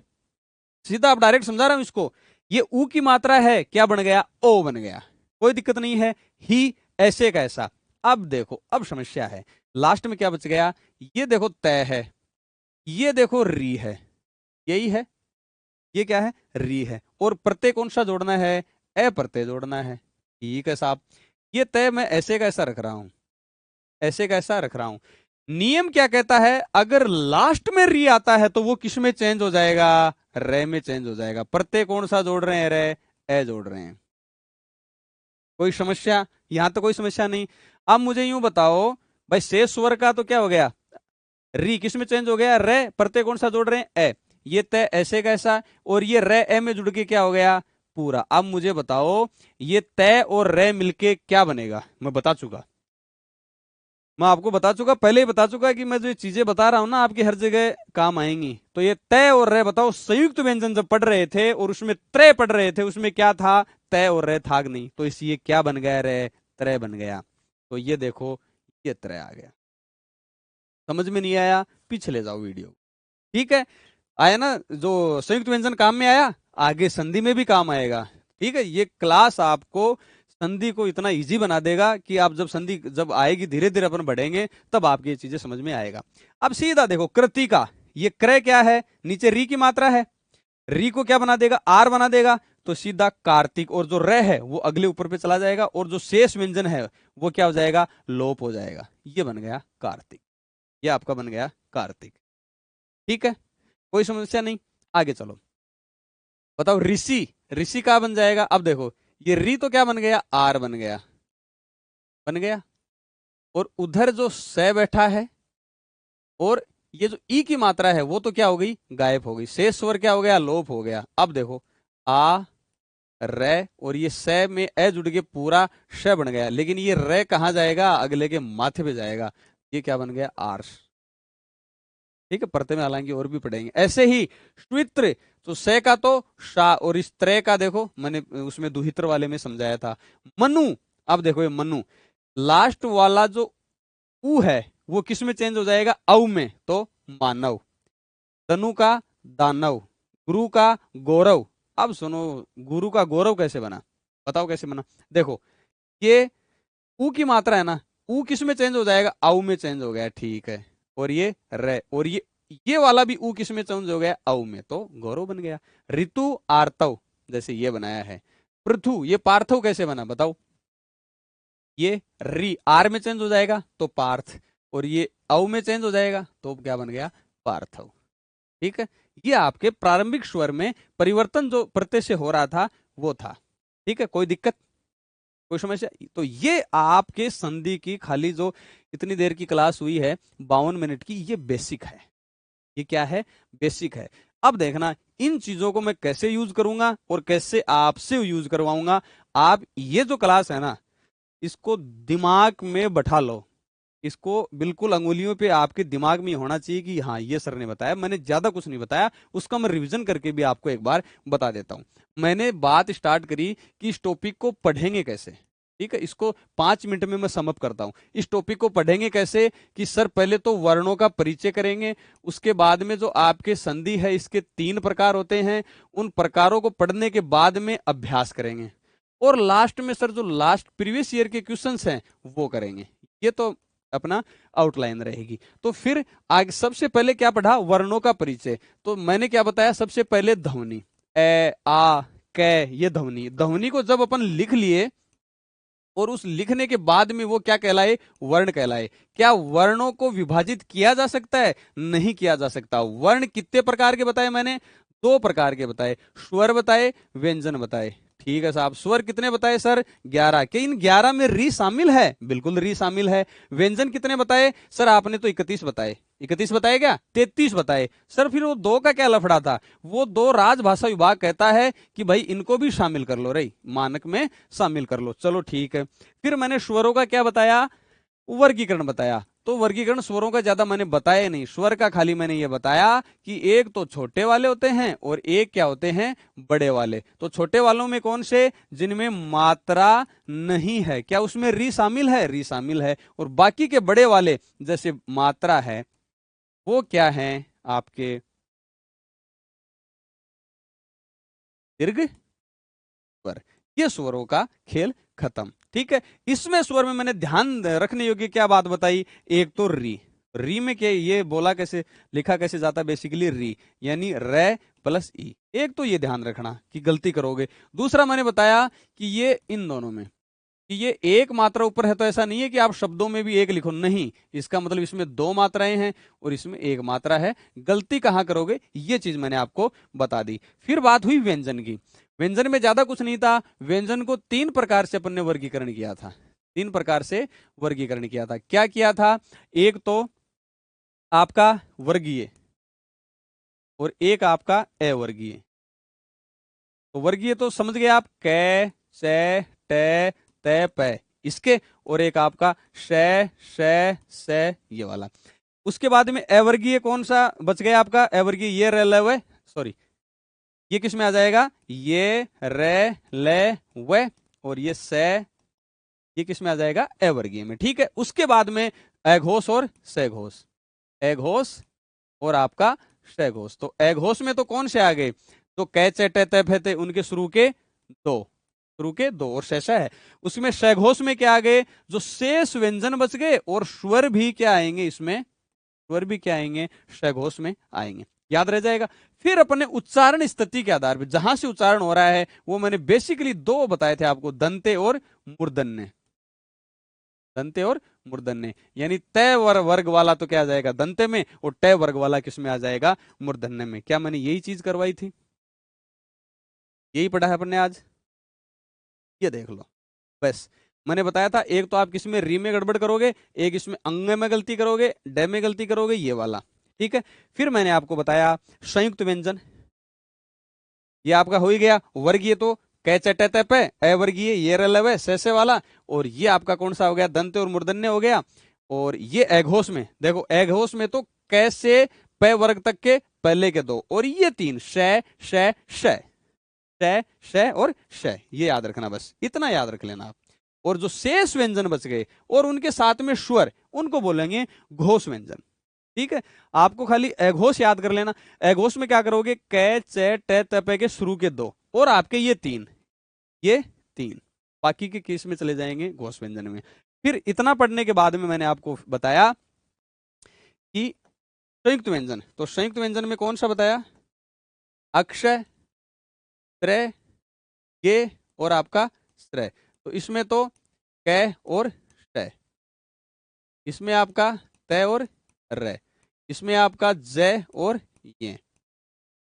सीधा आप डायरेक्ट समझा रहा हूं इसको, ये ऊ की मात्रा है, क्या बन गया, ओ बन गया, कोई दिक्कत नहीं है। ही ऐसे का ऐसा। अब देखो अब समस्या है, लास्ट में क्या बच गया, ये देखो तय है, ये देखो री है, यही है, ये क्या है, री है, और प्रत्यय कौन सा जोड़ना है, ए प्रत्यय जोड़ना है। ठीक है साहब, ये तय मैं ऐसे का ऐसा रख रहा हूं, ऐसे का ऐसा रख रहा हूं। नियम क्या कहता है, अगर लास्ट में री आता है तो वो किस में चेंज हो जाएगा, रे में चेंज हो जाएगा। प्रत्यय कौन सा जोड़ रहे हैं, रे, ए जोड़ रहे हैं। कोई समस्या, यहां तो कोई समस्या नहीं। अब मुझे यूं बताओ भाई, शेष स्वर का तो क्या हो गया, री किस में चेंज हो गया, रे, प्रत्यय कौन सा जोड़ रहे हैं, ए, ये तय ऐसे कैसा, और ये रे ए में जुड़ के क्या हो गया, पूरा। अब मुझे बताओ ये तय और रे मिलके क्या बनेगा, मैं बता चुका, मैं आपको बता चुका, पहले ही बता चुका कि मैं जो ये चीजें बता रहा हूं ना आपकी हर जगह काम आएंगी। तो ये तय और रे, बताओ संयुक्त व्यंजन जब पढ़ रहे थे और उसमें त्रय पढ़ रहे थे, उसमें क्या था, तय और रे था नहीं, तो इसलिए क्या बन गया, रे, त्रय बन गया। तो ये देखो ये त्रय आ गया। समझ में नहीं आया, पीछे ले जाओ वीडियो। ठीक है, आया ना, जो संयुक्त व्यंजन काम में आया, आगे संधि में भी काम आएगा। ठीक है, ये क्लास आपको संधि को इतना इजी बना देगा कि आप जब संधि जब आएगी, धीरे धीरे अपन बढ़ेंगे, तब आपकी ये चीजें समझ में आएगा। अब सीधा देखो कृतिका, ये क्रय क्या है, नीचे री की मात्रा है, री को क्या बना देगा, आर बना देगा, तो सीधा कार्तिक, और जो रे है वो अगले ऊपर पे चला जाएगा, और जो शेष व्यंजन है वो क्या हो जाएगा, लोप हो जाएगा। ये बन गया कार्तिक, ये आपका बन गया कार्तिक। ठीक है, कोई समस्या नहीं, आगे चलो। बताओ ऋषि, ऋषि का बन जाएगा। अब देखो ये री तो क्या बन गया, आर बन गया, बन गया, और उधर जो स बैठा है, और ये जो ई की मात्रा है वो तो क्या हो गई, गायब हो गई, शेष स्वर क्या हो गया, लोप हो गया। अब देखो आ, रे, और ये स में ए जुड़ के पूरा श बन गया, लेकिन ये रे कहां जाएगा, अगले के माथे पे जाएगा, ये क्या बन गया, आर्ष। ठीक है, पढ़ते में हालांकि और भी पढ़ेंगे। ऐसे ही श्वित्र, तो से का तो शा, और इस त्रय का देखो मैंने उसमें दुहित्र वाले में समझाया था। मनु, अब देखो ये मनु, लास्ट वाला जो उ है वो किस में चेंज हो जाएगा, औ में, तो मानव। तनु का दानव, गुरु का गौरव। अब सुनो, गुरु का गौरव कैसे बना, बताओ कैसे बना। देखो ये ऊ की मात्रा है ना, ऊ किस में चेंज हो जाएगा, औ में चेंज हो गया, ठीक है। और ये रे, और ये वाला भी ऊ किस में चेंज हो गया, औ में, तो गौरव बन गया। ऋतु आर्तव, जैसे ये बनाया है। पृथु, ये पार्थव कैसे बना बताओ, ये री आर में चेंज हो जाएगा तो पार्थ, और ये औ में चेंज हो जाएगा तो क्या बन गया, पार्थव। ठीक है, ये आपके प्रारंभिक स्वर में परिवर्तन जो प्रत्यय से हो रहा था वो था। ठीक है, कोई दिक्कत, कोई समस्या। तो ये आपके संधि की खाली जो इतनी देर की क्लास हुई है 52 मिनट की, ये बेसिक है। ये क्या है, बेसिक है। अब देखना इन चीजों को मैं कैसे यूज करूंगा और कैसे आपसे यूज करवाऊंगा। आप ये जो क्लास है ना, इसको दिमाग में बैठा लो, इसको बिल्कुल अंगुलियों पे आपके दिमाग में होना चाहिए कि हाँ ये सर ने बताया, मैंने ज्यादा कुछ नहीं बताया। उसका मैं रिवीजन करके भी आपको एक बार बता देता हूं। मैंने बात स्टार्ट करी कि इस टॉपिक को पढ़ेंगे कैसे। ठीक है, इसको 5 मिनट में मैं समअप करता हूं। इस टॉपिक को पढ़ेंगे कैसे कि सर पहले तो वर्णों का परिचय करेंगे, उसके बाद में जो आपके संधि है इसके 3 प्रकार होते हैं, उन प्रकारों को पढ़ने के बाद में अभ्यास करेंगे, और लास्ट में सर जो लास्ट प्रीवियस ईयर के क्वेश्चंस हैं वो करेंगे। ये तो अपना आउटलाइन रहेगी। तो फिर आगे सबसे पहले क्या पढ़ा, वर्णों का परिचय। तो मैंने क्या बताया, सबसे पहले ध्वनि, ए आ कै, ये ध्वनि। ध्वनि को जब अपन लिख लिए और उस लिखने के बाद में वो क्या कहलाए, वर्ण कहलाए। क्या वर्णों को विभाजित किया जा सकता है, नहीं किया जा सकता। वर्ण कितने प्रकार के बताए मैंने, 2 प्रकार के बताए, स्वर बताए, व्यंजन बताए। ठीक है साहब, स्वर कितने बताए सर, 11। क्या इन 11 में री शामिल है, बिल्कुल री शामिल है। व्यंजन कितने बताए सर, आपने तो 31 बताए। 31 बताए क्या, 33 बताए सर। फिर वो 2 का क्या लफड़ा था, वो 2 राजभाषा विभाग कहता है कि भाई इनको भी शामिल कर लो, रही मानक में शामिल कर लो। चलो ठीक है। फिर मैंने स्वरों का क्या बताया, वर्गीकरण बताया। तो वर्गीकरण स्वरों का ज्यादा मैंने बताया नहीं, स्वर का खाली मैंने ये बताया कि एक तो छोटे वाले होते हैं और एक क्या होते हैं, बड़े वाले। तो छोटे वालों में कौन से, जिनमें मात्रा नहीं है, क्या उसमें री शामिल है, री शामिल है। और बाकी के बड़े वाले जैसे मात्रा है, वो क्या है आपके दीर्घ स्वर। ये स्वरों का खेल खत्म। ठीक है, इसमें स्वर में मैंने ध्यान रखने योग्य क्या बात बताई, एक तो री। री में क्या, ये बोला कैसे, लिखा कैसे जाता, बेसिकली री यानी रे प्लस ई। एक तो ये ध्यान रखना कि गलती करोगे। दूसरा मैंने बताया कि ये इन दोनों में कि ये एक मात्रा ऊपर है, तो ऐसा नहीं है कि आप शब्दों में भी एक लिखो, नहीं, इसका मतलब इसमें 2 मात्राएं हैं और इसमें 1 मात्रा है। गलती कहां करोगे, ये चीज मैंने आपको बता दी। फिर बात हुई व्यंजन की। व्यंजन में ज्यादा कुछ नहीं था। व्यंजन को 3 प्रकार से अपन ने वर्गीकरण किया था। 3 प्रकार से वर्गीकरण किया था। क्या किया था, एक तो आपका वर्गीय और एक आपका अवर्गीय। तो वर्गीय तो समझ गए आप, कै से टे ते पै इसके, और एक आपका शे शे से ये वाला। उसके बाद में अवर्गीय कौन सा बच गया आपका, अवर्गीय ये रे ले वे, सॉरी ये किस में आ जाएगा, ये रे ले वे, और ये से, ये किस में आ जाएगा, अवर्गीय में। ठीक है, उसके बाद में अघोष और सघोष, अघोष और आपका सघोष। तो अघोष में तो कौन से आ गए, तो कै चे टे ते फे ते उनके शुरू के 2, शुरू के 2, और शेषा है। उसमें सघोष में क्या आ गए, जो शेष व्यंजन बच गए, और स्वर भी क्या आएंगे इसमें, स्वर भी क्या आएंगे, सघोष में आएंगे। याद रह जाएगा। फिर अपने उच्चारण स्थिति के आधार पर जहां से उच्चारण हो रहा है, वो मैंने बेसिकली 2 बताए थे आपको, दंते और मूर्धन्य। दंते और मूर्धन्य, यानी तय वर्ग वाला तो क्या आ जाएगा, दंते में, और टय वर्ग वाला किस में आ जाएगा, मूर्धन्य में। क्या मैंने यही चीज करवाई थी, यही पढ़ा है अपन ने आज, ये देख लो। बस मैंने बताया था, एक तो आप किसमें री में गड़बड़ करोगे, एक इसमें अंग में गलती करोगे, डे में गलती करोगे, ये वाला। ठीक है, फिर मैंने आपको बताया संयुक्त व्यंजन, ये आपका हो ही गया। वर्गीय तो कै चटे ते पे, अवर्गीय ये रलवे से वाला, और ये आपका कौन सा हो गया, दंते और मूर्धन्य हो गया। और ये अघोष में देखो, अघोष में तो कैसे प वर्ग तक के पहले के 2 और ये 3 श श श श श और श, ये याद रखना, बस इतना याद रख लेना आप। और जो शेष व्यंजन बच गए और उनके साथ में स्वर, उनको बोलेंगे घोष व्यंजन। ठीक है, आपको खाली अघोष याद कर लेना। अघोष में क्या करोगे, क च ट त प के शुरू के 2 और आपके ये 3, ये 3, बाकी के केस में चले जाएंगे घोष व्यंजन में। फिर इतना पढ़ने के बाद में मैंने आपको बताया कि संयुक्त व्यंजन, तो संयुक्त व्यंजन में कौन सा बताया, अक्षय, त्रय, गे और आपका श्रय। तो इसमें तो क और श, इसमें आपका तय और र, इसमें आपका ज और ये,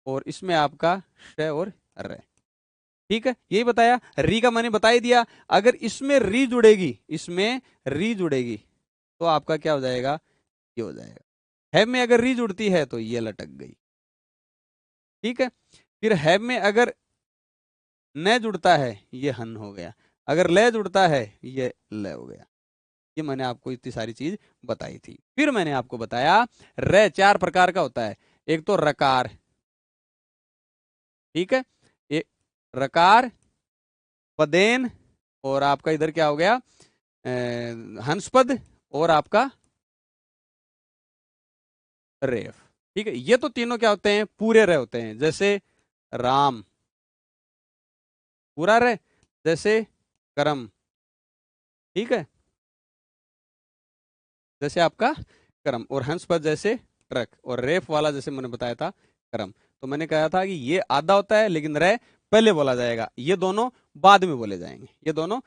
और इसमें आपका श और र। ठीक है, यही बताया। री का मैंने बता ही दिया, अगर इसमें री जुड़ेगी, इसमें री जुड़ेगी तो आपका क्या हो जाएगा, ये हो जाएगा। है में अगर री जुड़ती है तो ये लटक गई। ठीक है, फिर है में अगर न जुड़ता है ये हन हो गया, अगर ले जुड़ता है ये ल हो गया। ये मैंने आपको इतनी सारी चीज बताई थी। फिर मैंने आपको बताया र 4 प्रकार का होता है। एक तो रकार, ठीक है, एक रकार, पदेन, और आपका इधर क्या हो गया, हंसपद, और आपका रेफ। ठीक है, ये तो तीनों क्या होते हैं, पूरे रे होते हैं। जैसे राम पूरा रे, जैसे करम, ठीक है, जैसे आपका करम, और हंस पद जैसे ट्रक, और रेफ वाला जैसे मैंने बताया था करम। तो मैंने कहा था कि ये आधा होता है लेकिन रे पहले बोला जाएगा, ये दोनों बाद में बोले जाएंगे, ये दोनों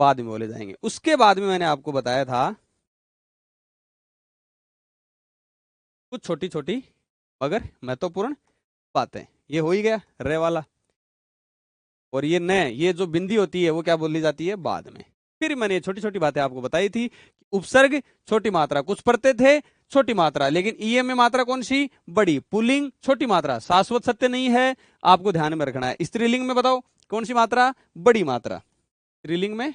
बाद में बोले जाएंगे। उसके बाद में मैंने आपको बताया था कुछ छोटी छोटी मगर महत्वपूर्ण बातें। ये हो ही गया रे वाला, और ये न, ये जो बिंदी होती है वो क्या बोली जाती है, बाद में। फिर मैंने छोटी छोटी बातें आपको बताई थी। उपसर्ग छोटी मात्रा, कुछ पढ़ते थे छोटी मात्रा, लेकिन ई में मात्रा कौन सी, बड़ी। पुल्लिंग छोटी मात्रा, शाश्वत सत्य नहीं है, आपको ध्यान में रखना है। स्त्रीलिंग में बताओ कौन सी मात्रा, बड़ी मात्रा, स्त्रीलिंग में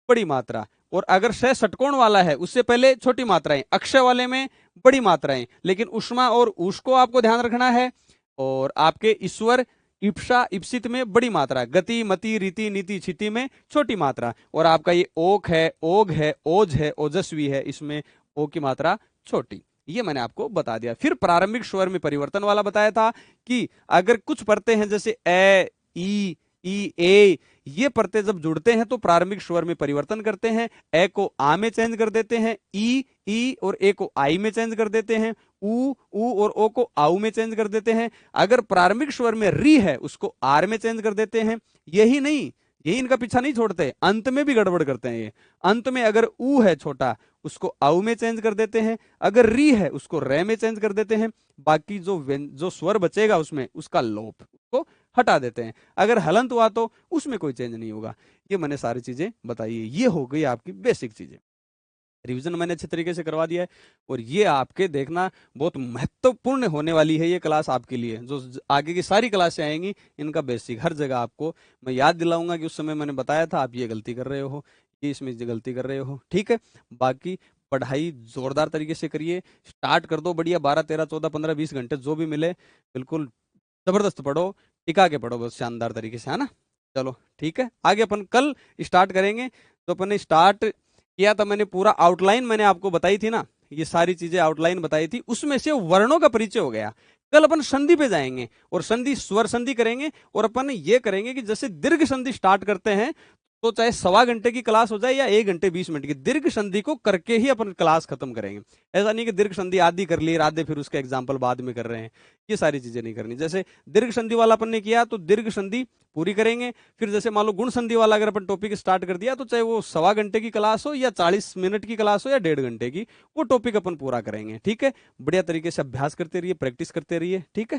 बड़ी मात्रा। और अगर श षटकोण वाला है उससे पहले छोटी मात्राएं, अक्षय वाले में बड़ी मात्राएं, लेकिन उष्मा और उष को आपको ध्यान रखना है। और आपके ईश्वर, इप्सा, इप्सित में बड़ी मात्रा, गति, मति, रीति, नीति, छिति में छोटी मात्रा। और आपका ये ओक है, ओग है, ओज है, ओजस्वी है, इसमें ओ की मात्रा छोटी। ये मैंने आपको बता दिया। फिर प्रारंभिक स्वर में परिवर्तन वाला बताया था कि अगर कुछ पढ़ते हैं जैसे ए, ई, ए, ये प्रत्यय जब जुड़ते हैं तो प्रारंभिक स्वर में परिवर्तन करते हैं। ए को आ में चेंज कर देते हैं, ई और ए को आई में चेंज कर देते हैं, ऊ और ओ को आऊ में चेंज कर देते हैं। अगर प्रारंभिक स्वर में री है उसको आर में चेंज कर देते हैं। यही नहीं, यही इनका पीछा नहीं छोड़ते, अंत में भी गड़बड़ करते हैं ये। अंत में अगर ऊ है छोटा उसको आऊ में चेंज कर देते हैं, अगर री है उसको रे में चेंज कर देते हैं। बाकी जो स्वर बचेगा उसमें उसका लोप, उसको हटा देते हैं। अगर हलंत हुआ तो उसमें कोई चेंज नहीं होगा। ये मैंने सारी चीजें बताई है। ये हो गई आपकी बेसिक चीजें। रिवीजन मैंने अच्छे तरीके से करवा दिया है, और ये आपके देखना बहुत महत्वपूर्ण होने वाली है ये क्लास आपके लिए। जो आगे की सारी क्लासें आएंगी इनका बेसिक हर जगह आपको मैं याद दिलाऊंगा कि उस समय मैंने बताया था आप ये गलती कर रहे हो, ये इसमें गलती कर रहे हो। ठीक है, बाकी पढ़ाई जोरदार तरीके से करिए, स्टार्ट कर दो बढ़िया। 12, 13, 14, 15, 20 घंटे जो भी मिले बिल्कुल जबरदस्त पढ़ो, टिका के पढ़ो बस शानदार तरीके से, है ना। चलो ठीक है, आगे अपन कल स्टार्ट करेंगे। तो अपन ने स्टार्ट किया था, मैंने पूरा आउटलाइन मैंने आपको बताई थी ना, ये सारी चीजें आउटलाइन बताई थी, उसमें से वर्णों का परिचय हो गया। कल अपन संधि पे जाएंगे और संधि स्वर संधि करेंगे, और अपन ये करेंगे कि जैसे दीर्घ संधि स्टार्ट करते हैं तो चाहे 1.25 घंटे की क्लास हो जाए या 1 घंटे 20 मिनट की, दीर्घ संधि को करके ही अपन क्लास खत्म करेंगे। ऐसा नहीं कि दीर्घ संधि आधी कर ली, आधे फिर उसका एग्जाम्पल बाद में कर रहे हैं, ये सारी चीजें नहीं करनी। जैसे दीर्घ संधि वाला अपन ने किया तो दीर्घ संधि पूरी करेंगे। फिर जैसे मान लो गुण संधि वाला अगर अपन टॉपिक स्टार्ट कर दिया तो चाहे वो 1.25 घंटे की क्लास हो या 40 मिनट की क्लास हो या 1.5 घंटे की, वो टॉपिक अपन पूरा करेंगे। ठीक है, बढ़िया तरीके से अभ्यास करते रहिए, प्रैक्टिस करते रहिए। ठीक है।